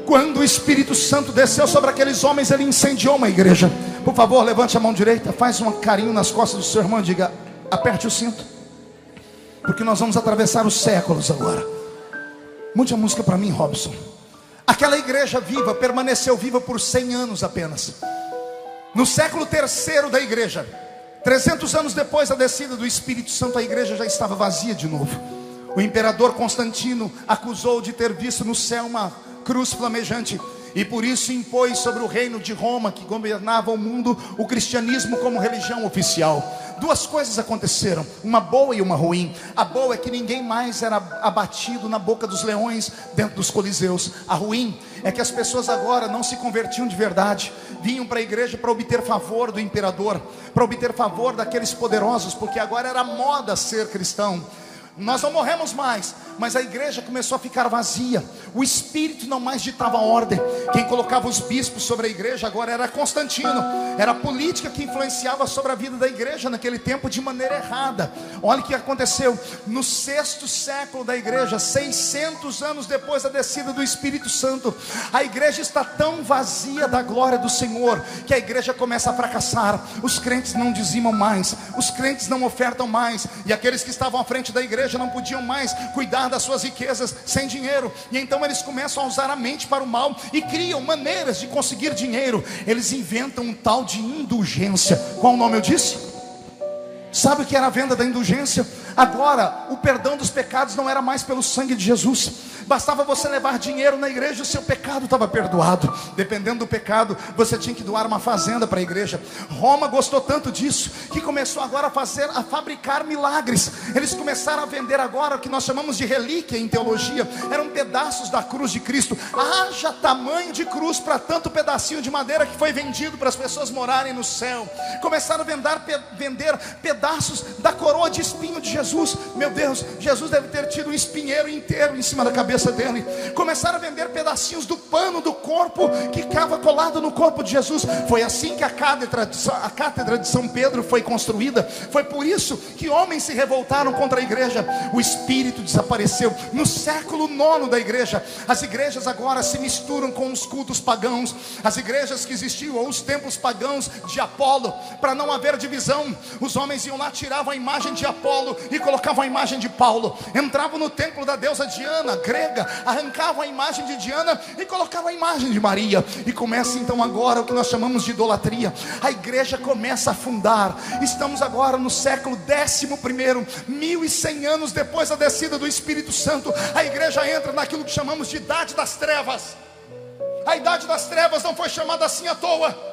Quando o Espírito Santo desceu sobre aqueles homens, ele incendiou uma igreja. Por favor, levante a mão direita, faz um carinho nas costas do seu irmão e diga: aperte o cinto, porque nós vamos atravessar os séculos agora. Mude a música para mim, Robson. Aquela igreja viva permaneceu viva por 100 anos apenas. No século terceiro da igreja, 300 anos depois da descida do Espírito Santo, a igreja já estava vazia de novo. O imperador Constantino acusou de ter visto no céu uma cruz flamejante, e por isso impôs sobre o reino de Roma, que governava o mundo, o cristianismo como religião oficial. Duas coisas aconteceram, uma boa e uma ruim. A boa é que ninguém mais era abatido na boca dos leões dentro dos coliseus. A ruim é que as pessoas agora não se convertiam de verdade, vinham para a igreja para obter favor do imperador, para obter favor daqueles poderosos, porque agora era moda ser cristão. Nós não morremos mais, mas a igreja começou a ficar vazia. O Espírito não mais ditava ordem. Quem colocava os bispos sobre a igreja agora era Constantino. Era a política que influenciava sobre a vida da igreja naquele tempo de maneira errada. Olha o que aconteceu no 6º século da igreja, 600 anos depois da descida do Espírito Santo. A igreja está tão vazia da glória do Senhor que a igreja começa a fracassar. Os crentes não dizimam mais, os crentes não ofertam mais, e aqueles que estavam à frente da igreja não podiam mais cuidar das suas riquezas sem dinheiro, e então eles começam a usar a mente para o mal e criam maneiras de conseguir dinheiro. Eles inventam um tal de indulgência. Qual o nome eu disse? Sabe o que era a venda da indulgência? Agora, o perdão dos pecados não era mais pelo sangue de Jesus. Bastava você levar dinheiro na igreja, o seu pecado estava perdoado. Dependendo do pecado, você tinha que doar uma fazenda para a igreja. Roma gostou tanto disso, que começou agora a fabricar milagres. Eles começaram a vender agora o que nós chamamos de relíquia em teologia. Eram pedaços da cruz de Cristo. Haja tamanho de cruz para tanto pedacinho de madeira que foi vendido para as pessoas morarem no céu. Começaram a vender pedaços da coroa de espinho de Jesus. Meu Deus, Jesus deve ter tido um espinheiro inteiro em cima da cabeça dele. Começaram a vender pedacinhos do pano do corpo que ficava colado no corpo de Jesus. Foi assim que a cátedra de São Pedro foi construída. Foi por isso que homens se revoltaram contra a igreja. O Espírito desapareceu. No século IX da igreja, as igrejas agora se misturam com os cultos pagãos. As igrejas que existiam, ou os templos pagãos de Apolo, para não haver divisão, os homens iam lá, tiravam a imagem de Apolo e colocavam a imagem de Paulo. Entravam no templo da deusa Diana, grega, arrancavam a imagem de Diana e colocavam a imagem de Maria. E começa então agora o que nós chamamos de idolatria. A igreja começa a afundar. Estamos agora no século 11º, 1100 anos depois da descida do Espírito Santo. A igreja entra naquilo que chamamos de idade das trevas. A idade das trevas não foi chamada assim à toa.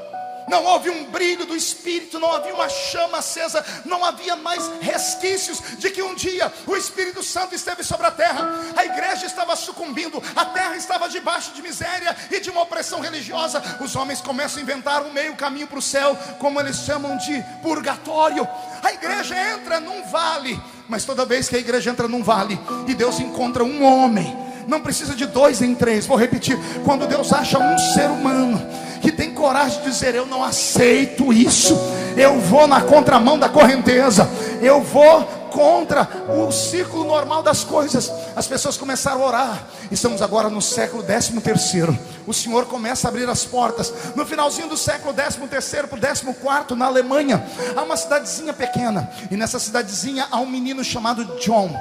Não houve um brilho do Espírito, não havia uma chama acesa, não havia mais resquícios de que um dia o Espírito Santo esteve sobre a terra. A igreja estava sucumbindo, a terra estava debaixo de miséria e de uma opressão religiosa. Os homens começam a inventar um meio caminho para o céu, como eles chamam de purgatório. A igreja entra num vale, mas toda vez que a igreja entra num vale e Deus encontra um homem, não precisa de 2 nem 3, vou repetir, quando Deus acha um ser humano que tem coragem de dizer: eu não aceito isso, eu vou na contramão da correnteza, eu vou contra o ciclo normal das coisas, as pessoas começaram a orar. Estamos agora no século 13º. O Senhor começa a abrir as portas. No finalzinho do século 13º para o 14º, na Alemanha, há uma cidadezinha pequena, e nessa cidadezinha há um menino chamado John,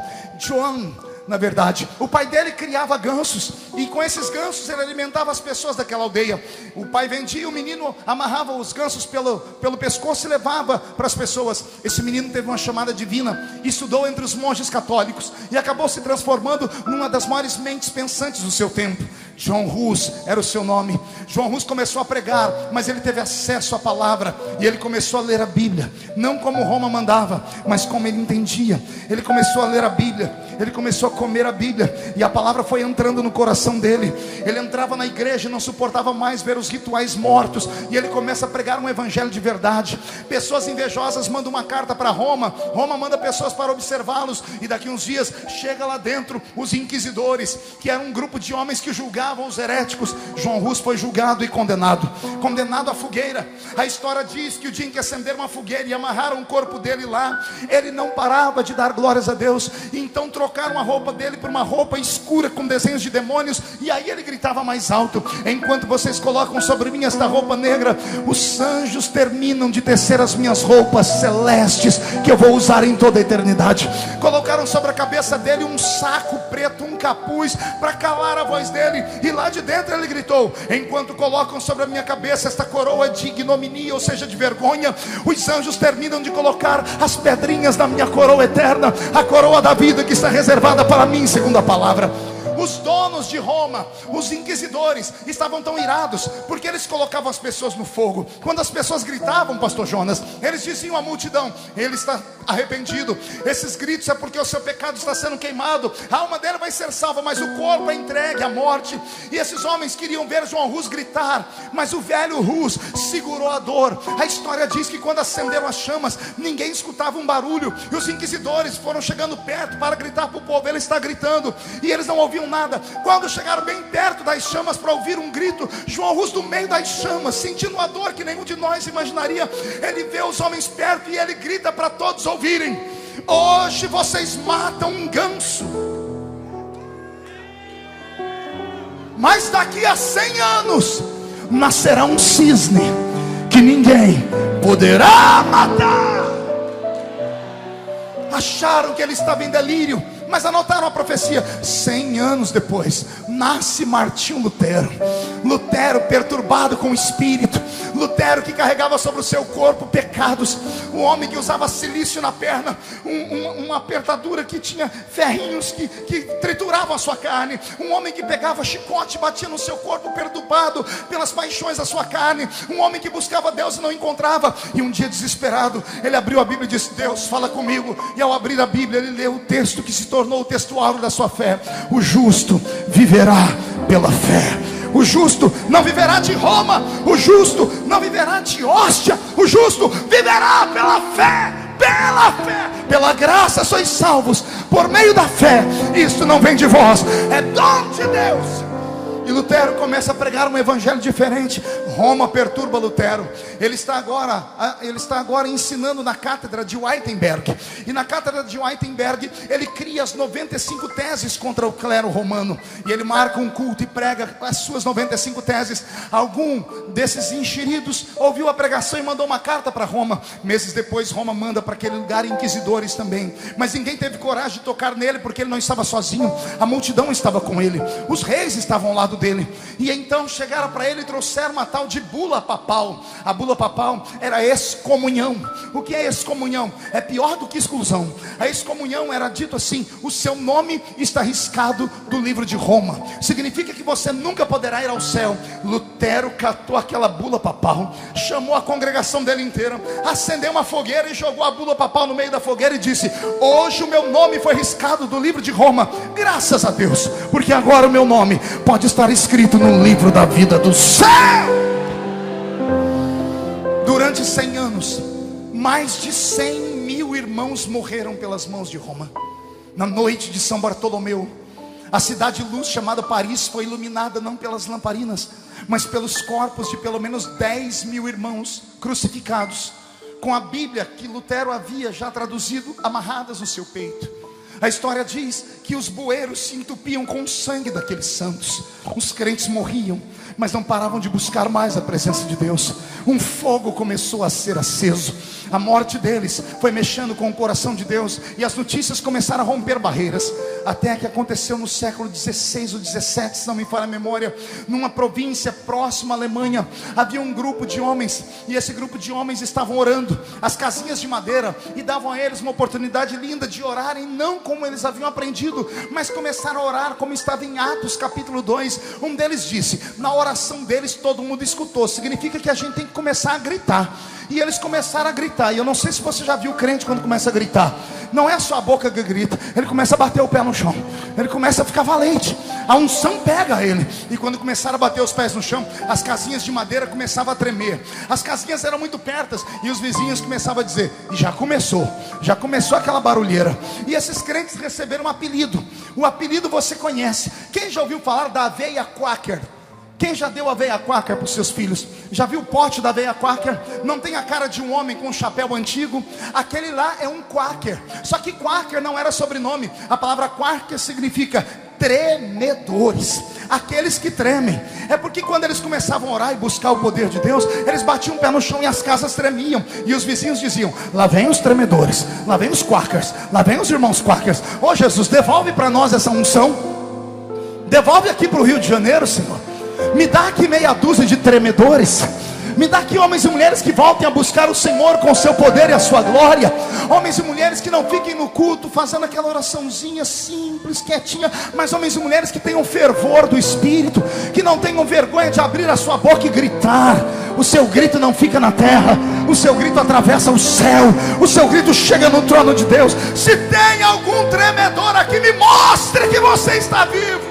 na verdade. O pai dele criava gansos, e com esses gansos ele alimentava as pessoas daquela aldeia. O pai vendia, o menino amarrava os gansos pelo pescoço e levava para as pessoas. Esse menino teve uma chamada divina, estudou entre os monges católicos e acabou se transformando numa das maiores mentes pensantes do seu tempo. John Hus era o seu nome. John Hus começou a pregar, mas ele teve acesso à palavra, e ele começou a ler a Bíblia, não como Roma mandava, mas como ele entendia. Ele começou a ler a Bíblia, ele começou a comer a Bíblia, e a palavra foi entrando no coração dele. Ele entrava na igreja e não suportava mais ver os rituais mortos, e ele começa a pregar um evangelho de verdade. Pessoas invejosas mandam uma carta para Roma, Roma manda pessoas para observá-los, e daqui uns dias chega lá dentro os inquisidores, que era um grupo de homens que julgavam os heréticos. João Hus foi julgado e condenado à fogueira. A história diz que o dia em que acenderam uma fogueira e amarraram o corpo dele lá, ele não parava de dar glórias a Deus. E então trocaram a roupa dele por uma roupa escura com desenhos de demônios, e aí ele gritava mais alto: enquanto vocês colocam sobre mim esta roupa negra, os anjos terminam de tecer as minhas roupas celestes, que eu vou usar em toda a eternidade. Colocaram sobre a cabeça dele um saco preto, um capuz, para calar a voz dele. E lá de dentro ele gritou: enquanto colocam sobre a minha cabeça esta coroa de ignominia, ou seja, de vergonha, os anjos terminam de colocar as pedrinhas da minha coroa eterna, a coroa da vida que está reservada para mim, segundo a palavra. Os donos de Roma, os inquisidores, estavam tão irados, porque eles colocavam as pessoas no fogo. Quando as pessoas gritavam, pastor Jonas, eles diziam à multidão: ele está arrependido. Esses gritos é porque o seu pecado está sendo queimado, a alma dele vai ser salva, mas o corpo é entregue à morte. E esses homens queriam ver João Hus gritar, mas o velho Hus segurou a dor. A história diz que quando acenderam as chamas, ninguém escutava um barulho, e os inquisidores foram chegando perto para gritar para o povo: ele está gritando, e eles não ouviam nada. Quando chegaram bem perto das chamas para ouvir um grito, João Hus, no meio das chamas, sentindo uma dor que nenhum de nós imaginaria, ele vê os homens perto e ele grita para todos ouvirem: hoje vocês matam um ganso, mas daqui a 100 anos nascerá um cisne que ninguém poderá matar. Acharam que ele estava em delírio, mas anotaram a profecia. 100 anos depois, nasce Martinho Lutero. Lutero perturbado com o espírito, Lutero que carregava sobre o seu corpo pecados, o homem que usava silício na perna, uma apertadura que tinha ferrinhos que trituravam a sua carne, um homem que pegava chicote e batia no seu corpo perturbado pelas paixões da sua carne, um homem que buscava Deus e não encontrava, e um dia desesperado, ele abriu a Bíblia e disse: Deus, fala comigo. E ao abrir a Bíblia, ele leu o texto que se tornou o textuário da sua fé: o justo viverá pela fé. O justo não viverá de Roma, o justo não viverá de hóstia, o justo viverá pela fé. Pela fé, pela graça sois salvos por meio da fé. Isso não vem de vós, é dom de Deus. E Lutero começa a pregar um evangelho diferente. Roma perturba Lutero. Ele está agora ensinando na cátedra de Wittenberg. E na cátedra de Wittenberg ele cria as 95 teses contra o clero romano. E ele marca um culto e prega as suas 95 teses. Algum desses enxeridos ouviu a pregação e mandou uma carta para Roma. Meses depois Roma manda para aquele lugar inquisidores também. Mas ninguém teve coragem de tocar nele, porque ele não estava sozinho. A multidão estava com ele. Os reis estavam ao lado dele. E então chegaram para ele e trouxeram uma tal de bula papal. A bula papal era excomunhão. O que é excomunhão? É pior do que exclusão. A excomunhão era dito assim: o seu nome está riscado do livro de Roma. Significa que você nunca poderá ir ao céu. Lutero catou aquela bula papal, chamou a congregação dele inteira, acendeu uma fogueira e jogou a bula papal no meio da fogueira e disse: hoje o meu nome foi riscado do livro de Roma. Graças a Deus, porque agora o meu nome pode estar escrito no livro da vida do céu. Durante 100 anos, mais de 100 mil irmãos morreram pelas mãos de Roma. Na noite de São Bartolomeu, a cidade de luz chamada Paris foi iluminada não pelas lamparinas, mas pelos corpos de pelo menos 10 mil irmãos crucificados, com a Bíblia que Lutero havia já traduzido amarradas no seu peito. A história diz que os bueiros se entupiam com o sangue daqueles santos. Os crentes morriam, mas não paravam de buscar mais a presença de Deus. Um fogo começou a ser aceso. A morte deles foi mexendo com o coração de Deus, e as notícias começaram a romper barreiras. Até que aconteceu no século 16 ou 17, se não me falha a memória, numa província próxima à Alemanha, havia um grupo de homens, e esse grupo de homens estavam orando, as casinhas de madeira, e davam a eles uma oportunidade linda de orarem, não como eles haviam aprendido, mas começaram a orar como estava em Atos capítulo 2. Um deles disse, na oração deles todo mundo escutou, significa que a gente tem que começar a gritar. E eles começaram a gritar. E eu não sei se você já viu o crente quando começa a gritar. Não é só a boca que grita, ele começa a bater o pé no chão, ele começa a ficar valente. A unção pega ele. E quando começaram a bater os pés no chão, as casinhas de madeira começavam a tremer. As casinhas eram muito perto, e os vizinhos começavam a dizer: e já começou aquela barulheira. E esses crentes receberam um apelido. O apelido você conhece. Quem já ouviu falar da aveia quaker? Quem já deu aveia quaker para os seus filhos? Já viu o pote da aveia quaker? Não tem a cara de um homem com um chapéu antigo? Aquele lá é um quaker. Só que quaker não era sobrenome. A palavra quaker significa tremedores, aqueles que tremem. É porque quando eles começavam a orar e buscar o poder de Deus, eles batiam o pé no chão e as casas tremiam. E os vizinhos diziam: lá vem os tremedores, lá vem os quakers, lá vem os irmãos quakers. Ô Jesus, devolve para nós essa unção. Devolve aqui para o Rio de Janeiro, Senhor. Me dá aqui meia dúzia de tremedores. Me dá aqui homens e mulheres que voltem a buscar o Senhor com o seu poder e a sua glória. Homens e mulheres que não fiquem no culto fazendo aquela oraçãozinha simples, quietinha, mas homens e mulheres que tenham fervor do Espírito, que não tenham vergonha de abrir a sua boca e gritar. O seu grito não fica na terra, o seu grito atravessa o céu, o seu grito chega no trono de Deus. Se tem algum tremedor aqui, me mostre que você está vivo.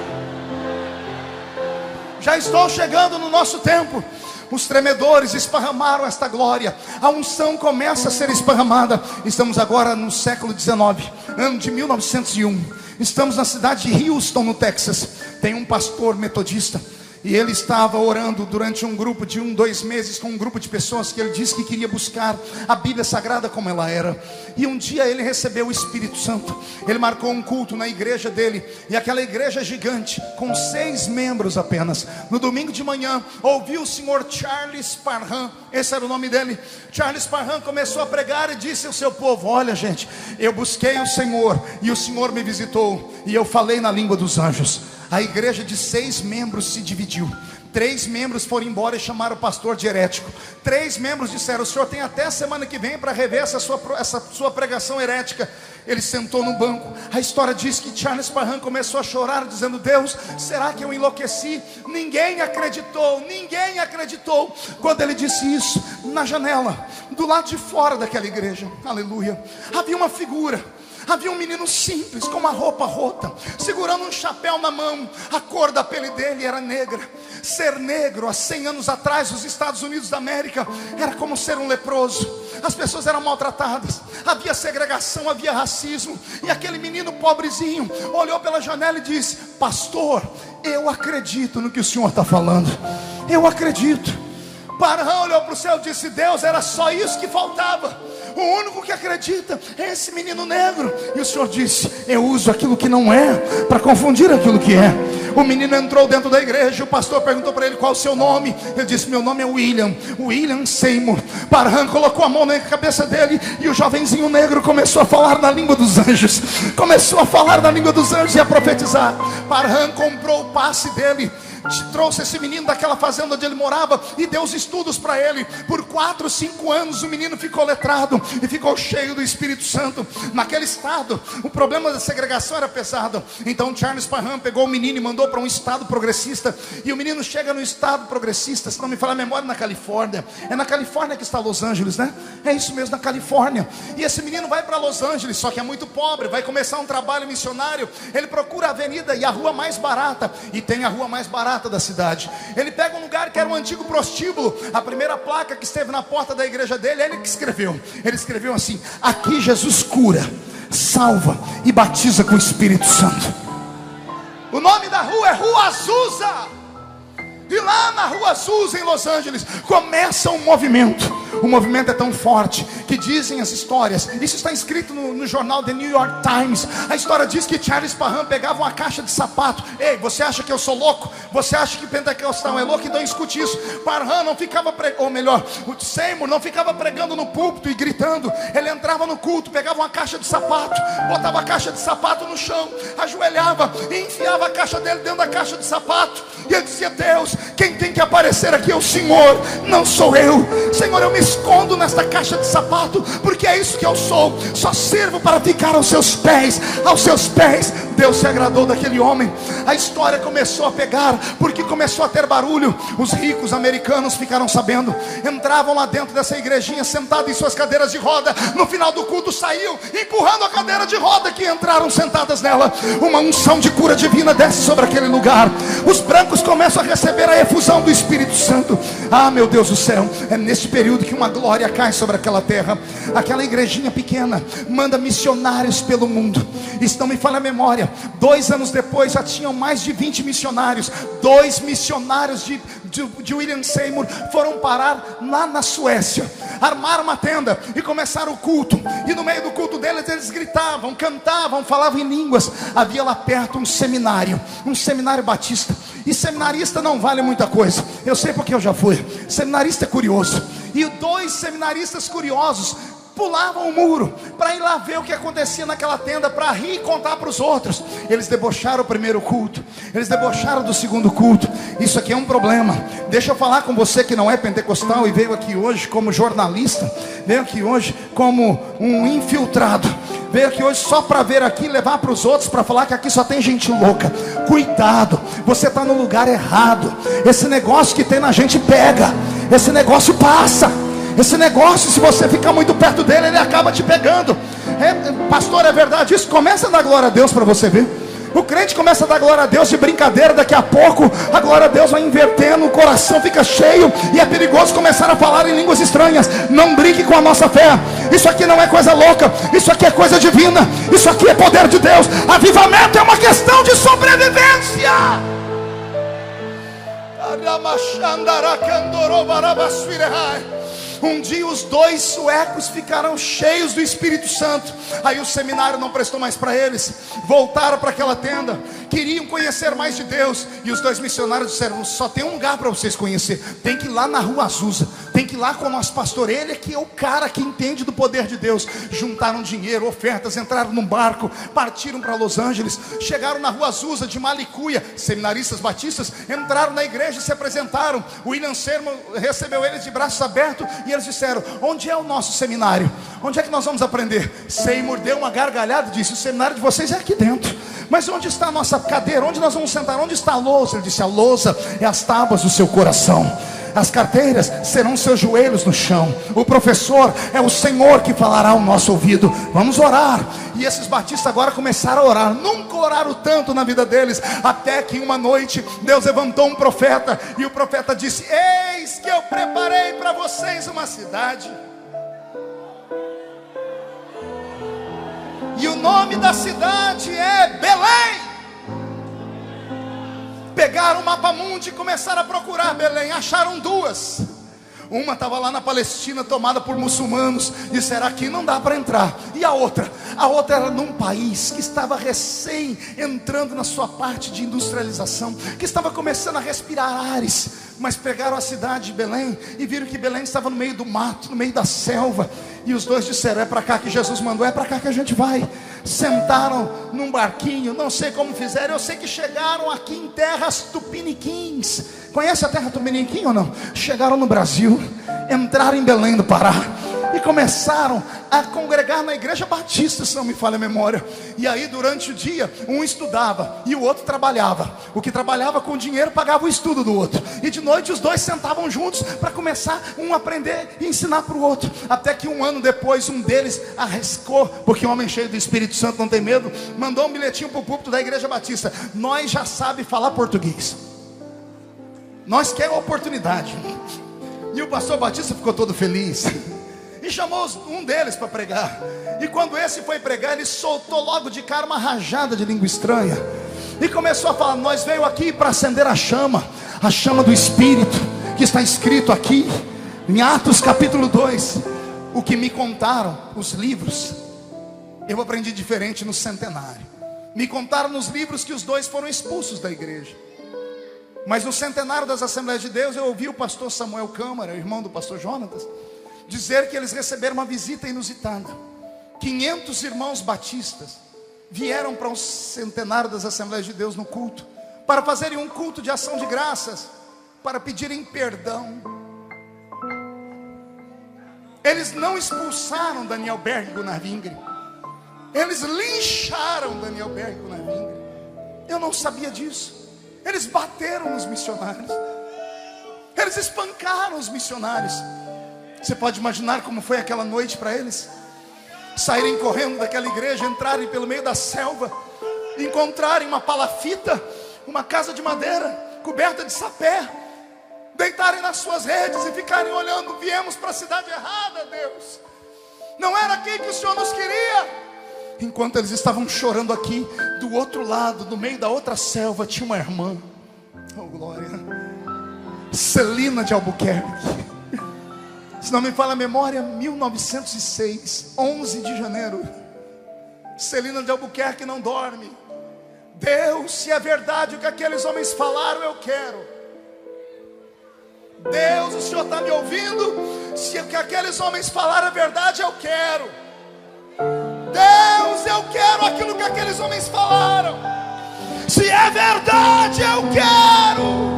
Já estou chegando no nosso tempo. Os tremedores esparramaram esta glória. A unção começa a ser esparramada. Estamos agora no século 19, ano de 1901. Estamos na cidade de Houston, no Texas. Tem um pastor metodista, e ele estava orando durante um grupo de 2 meses com um grupo de pessoas que ele disse que queria buscar a Bíblia Sagrada como ela era. E um dia ele recebeu o Espírito Santo. Ele marcou um culto na igreja dele, e aquela igreja gigante, com 6 membros apenas. No domingo de manhã, ouviu o senhor Charles Parham, esse era o nome dele. Charles Parham começou a pregar e disse ao seu povo: olha gente, eu busquei o Senhor, e o Senhor me visitou, e eu falei na língua dos anjos. A igreja de 6 membros se dividiu. 3 membros foram embora e chamaram o pastor de herético. 3 membros disseram: o senhor tem até a semana que vem para rever essa sua pregação herética. Ele sentou no banco. A história diz que Charles Parham começou a chorar, dizendo: Deus, será que eu enlouqueci? Ninguém acreditou, ninguém acreditou. Quando ele disse isso, na janela, do lado de fora daquela igreja, aleluia, havia uma figura. Havia um menino simples, com uma roupa rota, segurando um chapéu na mão. A cor da pele dele era negra. Ser negro há 100 anos atrás nos Estados Unidos da América era como ser um leproso. As pessoas eram maltratadas, havia segregação, havia racismo. E aquele menino pobrezinho olhou pela janela e disse: pastor, eu acredito no que o senhor está falando. Eu acredito. Parham olhou para o céu e disse: Deus, era só isso que faltava. O único que acredita é esse menino negro. E o Senhor disse: eu uso aquilo que não é para confundir aquilo que é. O menino entrou dentro da igreja. O pastor perguntou para ele: qual é o seu nome? Ele disse: meu nome é William Seymour. Parham colocou a mão na cabeça dele, e o jovenzinho negro começou a falar na língua dos anjos. Começou a falar na língua dos anjos e a profetizar. Parham comprou o passe dele, trouxe esse menino daquela fazenda onde ele morava e deu os estudos para ele. Por 4, 5 anos o menino ficou letrado e ficou cheio do Espírito Santo. Naquele estado o problema da segregação era pesado. Então Charles Parham pegou o menino e mandou para um estado progressista. E o menino chega no estado progressista, se não me falha a memória, na Califórnia. É na Califórnia que está Los Angeles, né? É isso mesmo, na Califórnia. E esse menino vai para Los Angeles, só que é muito pobre, vai começar um trabalho missionário. Ele procura a avenida e a rua mais barata, e tem a rua mais barata da cidade. Ele pega um lugar que era um antigo prostíbulo. A primeira placa que esteve na porta da igreja dele, ele que escreveu. Ele escreveu assim: aqui Jesus cura, salva e batiza com o Espírito Santo. O nome da rua é Rua Azusa. E lá na Rua Azusa, em Los Angeles, começa um movimento. O movimento é tão forte que dizem as histórias, isso está escrito no jornal The New York Times. A história diz que Charles Parham pegava uma caixa de sapato. Ei, você acha que eu sou louco? Você acha que pentecostal é louco? Então escute isso. Parham não ficava ou melhor, o Seymour não ficava pregando no púlpito e gritando. Ele entrava no culto, pegava uma caixa de sapato, botava a caixa de sapato no chão, ajoelhava e enfiava a caixa dele dentro da caixa de sapato. E ele dizia: Deus, quem tem que aparecer aqui é o Senhor, não sou eu. Senhor, eu me escondo nesta caixa de sapato, porque é isso que eu sou. Só sirvo para ficar aos seus pés. Aos seus pés. Deus se agradou daquele homem. A história começou a pegar, porque começou a ter barulho. Os ricos americanos ficaram sabendo, entravam lá dentro dessa igrejinha, sentados em suas cadeiras de roda. No final do culto saíam empurrando a cadeira de roda que entraram sentadas nela. Uma unção de cura divina desce sobre aquele lugar. Os brancos começam a receber a efusão do Espírito Santo. Ah, meu Deus do céu, é neste período que uma glória cai sobre aquela terra. Aquela igrejinha pequena manda missionários pelo mundo. E se não me falha a memória, 2 anos depois já tinham mais de 20 missionários. 2 missionários de William Seymour foram parar lá na Suécia, armaram uma tenda e começaram o culto. E no meio do culto deles, eles gritavam, cantavam, falavam em línguas. Havia lá perto um seminário batista. E seminarista não vale muita coisa. Eu sei porque eu já fui. Seminarista é curioso. E 2 seminaristas curiosos pulavam o muro para ir lá ver o que acontecia naquela tenda, para rir e contar para os outros. Eles debocharam o primeiro culto, eles debocharam do segundo culto. Isso aqui é um problema. Deixa eu falar com você que não é pentecostal e veio aqui hoje como jornalista, veio aqui hoje como um infiltrado, veio aqui hoje só para ver aqui, levar para os outros, para falar que aqui só tem gente louca. Cuidado, você está no lugar errado. Esse negócio que tem na gente pega, esse negócio passa. Esse negócio, se você ficar muito perto dele, ele acaba te pegando. Pastor, é verdade isso? Começa a dar glória a Deus para você ver. O crente começa a dar glória a Deus de brincadeira. Daqui a pouco a glória a Deus vai invertendo, o coração fica cheio e é perigoso começar a falar em línguas estranhas. Não brinque com a nossa fé. Isso aqui não é coisa louca, isso aqui é coisa divina. Isso aqui é poder de Deus. Avivamento é uma questão de sobrevivência. Um dia os dois suecos ficaram cheios do Espírito Santo. Aí o seminário não prestou mais para eles. Voltaram para aquela tenda. Queriam conhecer mais de Deus. E os dois missionários disseram: só tem um lugar para vocês conhecer. Tem que ir lá na Rua Azusa. Tem que ir lá com o nosso pastor. Ele é que é o cara que entende do poder de Deus. Juntaram dinheiro, ofertas, entraram num barco, partiram para Los Angeles. Chegaram na Rua Azusa de Malicuia. Seminaristas batistas entraram na igreja e se apresentaram. O William Sermon recebeu eles de braços abertos. E eles disseram: onde é o nosso seminário? Onde é que nós vamos aprender? Seymour deu uma gargalhada e disse: o seminário de vocês é aqui dentro. Mas onde está a nossa cadeira? Onde nós vamos sentar? Onde está a lousa? Ele disse: a lousa é as tábuas do seu coração. As carteiras serão seus joelhos no chão. O professor é o Senhor que falará ao nosso ouvido. Vamos orar. E esses batistas agora começaram a orar. Nunca oraram tanto na vida deles. Até que uma noite Deus levantou um profeta. E o profeta disse: eis que eu preparei para vocês uma cidade. E o nome da cidade é Belém. Pegaram o mapa mundi e começaram a procurar Belém. Acharam duas. Uma estava lá na Palestina, tomada por muçulmanos. Disseram: aqui não dá para entrar. E a outra? A outra era num país que estava recém entrando na sua parte de industrialização, que estava começando a respirar ares. Mas pegaram a cidade de Belém e viram que Belém estava no meio do mato, no meio da selva. E os dois disseram: é para cá que Jesus mandou, é para cá que a gente vai. Sentaram num barquinho, não sei como fizeram. Eu sei que chegaram aqui em terras tupiniquins. Conhece a terra tupiniquim ou não? Chegaram no Brasil, entraram em Belém do Pará e começaram a congregar na igreja batista, se não me falha a memória. E aí durante o dia, um estudava e o outro trabalhava. O que trabalhava com dinheiro pagava o estudo do outro. E de noite os dois sentavam juntos para começar um a aprender e ensinar para o outro. Até que um ano depois um deles arriscou, porque um homem cheio do Espírito Santo não tem medo, mandou um bilhetinho para o púlpito da igreja batista: nós já sabe falar português, nós queremos oportunidade. E o pastor Batista ficou todo feliz e chamou um deles para pregar. E quando esse foi pregar, ele soltou logo de cara uma rajada de língua estranha e começou a falar: nós veio aqui para acender a chama do Espírito, que está escrito aqui em Atos capítulo 2. O que me contaram os livros, eu aprendi diferente no centenário. Me contaram nos livros que os dois foram expulsos da igreja. Mas no centenário das Assembleias de Deus, eu ouvi o pastor Samuel Câmara, irmão do pastor Jonatas, dizer que eles receberam uma visita inusitada. 500 irmãos batistas vieram para o centenário das Assembleias de Deus no culto, para fazerem um culto de ação de graças, para pedirem perdão. Eles não expulsaram Daniel Berg Gunavingre, eles lincharam Daniel Berg Gunavingre. Eu não sabia disso. Eles bateram nos missionários, eles espancaram os missionários. Você pode imaginar como foi aquela noite para eles? Saírem correndo daquela igreja, entrarem pelo meio da selva, encontrarem uma palafita, uma casa de madeira coberta de sapé, deitarem nas suas redes e ficarem olhando: viemos para a cidade errada, Deus, não era aqui que o Senhor nos queria. Enquanto eles estavam chorando aqui, do outro lado, no meio da outra selva, tinha uma irmã, oh glória, Celina de Albuquerque. Se não me falha a memória, 1906, 11 de janeiro. Celina de Albuquerque não dorme. Deus, se é verdade o que aqueles homens falaram, eu quero. Deus, o Senhor está me ouvindo? Se o que aqueles homens falaram é verdade, eu quero. Deus, eu quero aquilo que aqueles homens falaram. Se é verdade, eu quero.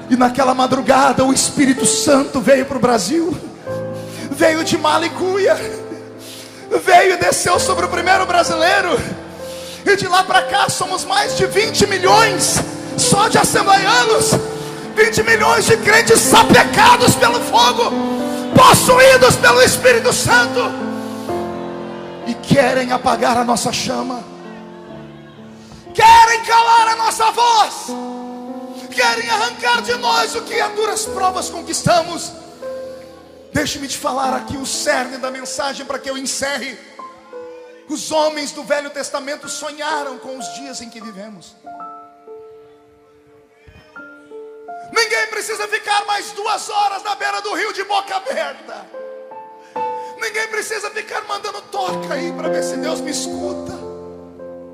E naquela madrugada o Espírito Santo veio para o Brasil. Veio de Malicuia, veio e desceu sobre o primeiro brasileiro. E de lá para cá somos mais de 20 milhões só de assembleianos. 20 milhões de crentes sapecados pelo fogo, possuídos pelo Espírito Santo, e querem apagar a nossa chama, querem calar a nossa voz, querem arrancar de nós o que a duras provas conquistamos. Deixe-me te falar aqui o cerne da mensagem para que eu encerre. Os homens do Velho Testamento sonharam com os dias em que vivemos. Ninguém precisa ficar mais 2 horas na beira do rio de boca aberta. Ninguém precisa ficar mandando toca aí para ver se Deus me escuta.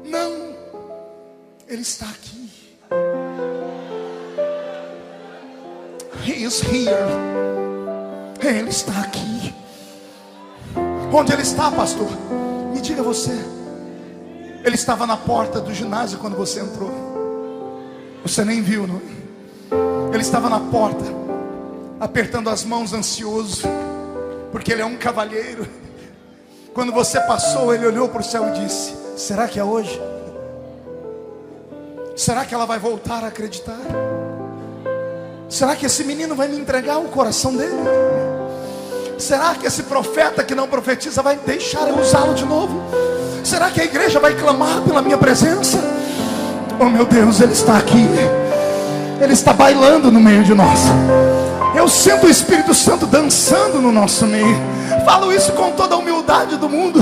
Não, Ele está aqui. He is here. Ele está aqui. Onde Ele está, pastor? Me diga você. Ele estava na porta do ginásio quando você entrou. Você nem viu, não? Ele estava na porta, apertando as mãos, ansioso, porque Ele é um cavalheiro. Quando você passou, Ele olhou para o céu e disse: será que é hoje? Será que ela vai voltar a acreditar? Será que esse menino vai me entregar o coração dele? Será que esse profeta que não profetiza vai deixar eu usá-lo de novo? Será que a igreja vai clamar pela minha presença? Oh meu Deus, Ele está aqui. Ele está bailando no meio de nós. Eu sinto o Espírito Santo dançando no nosso meio. Falo isso com toda a humildade do mundo.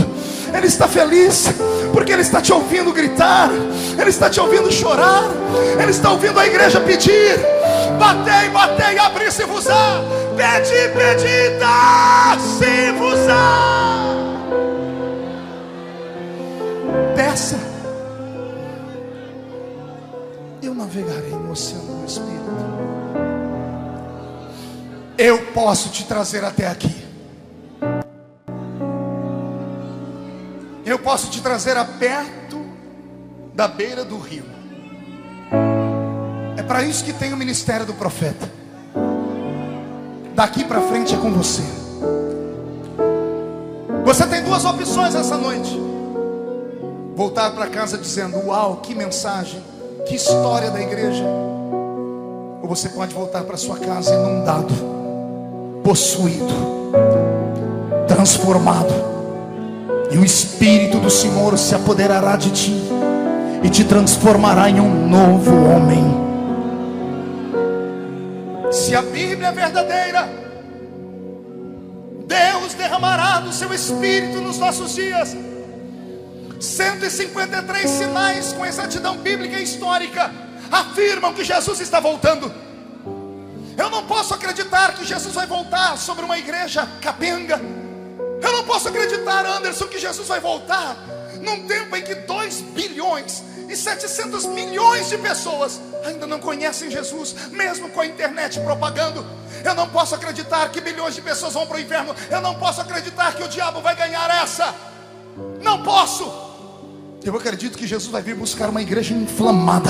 Ele está feliz, porque Ele está te ouvindo gritar. Ele está te ouvindo chorar. Ele está ouvindo a igreja pedir: batei, batei, abri-se-vos-á. Pedi, pedi, dá-se-vos-á. Peça. Eu navegarei no oceano do Espírito. Eu posso te trazer até aqui. Eu posso te trazer a perto da beira do rio. É para isso que tem o ministério do profeta. Daqui para frente é com você. Você tem 2 opções essa noite: voltar para casa dizendo: uau, que mensagem, que história da igreja. Ou você pode voltar para sua casa inundado, possuído, transformado, e o Espírito do Senhor se apoderará de ti e te transformará em um novo homem. Se a Bíblia é verdadeira, Deus derramará do seu Espírito nos nossos dias. 153 sinais com exatidão bíblica e histórica afirmam que Jesus está voltando. Eu não posso acreditar que Jesus vai voltar sobre uma igreja capenga. Eu não posso acreditar, Anderson, que Jesus vai voltar num tempo em que 2 bilhões e 700 milhões de pessoas ainda não conhecem Jesus, mesmo com a internet propagando. Eu não posso acreditar que bilhões de pessoas vão para o inferno. Eu não posso acreditar que o diabo vai ganhar essa. Não posso. Eu acredito que Jesus vai vir buscar uma igreja inflamada.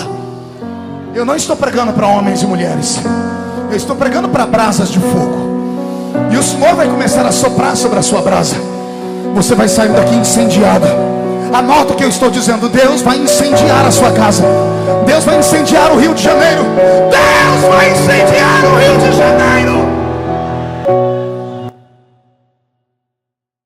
Eu não estou pregando para homens e mulheres. Eu estou pregando para brasas de fogo. E o Senhor vai começar a soprar sobre a sua brasa. Você vai sair daqui incendiado. Anota o que eu estou dizendo: Deus vai incendiar a sua casa. Deus vai incendiar o Rio de Janeiro. Deus vai incendiar o Rio de Janeiro.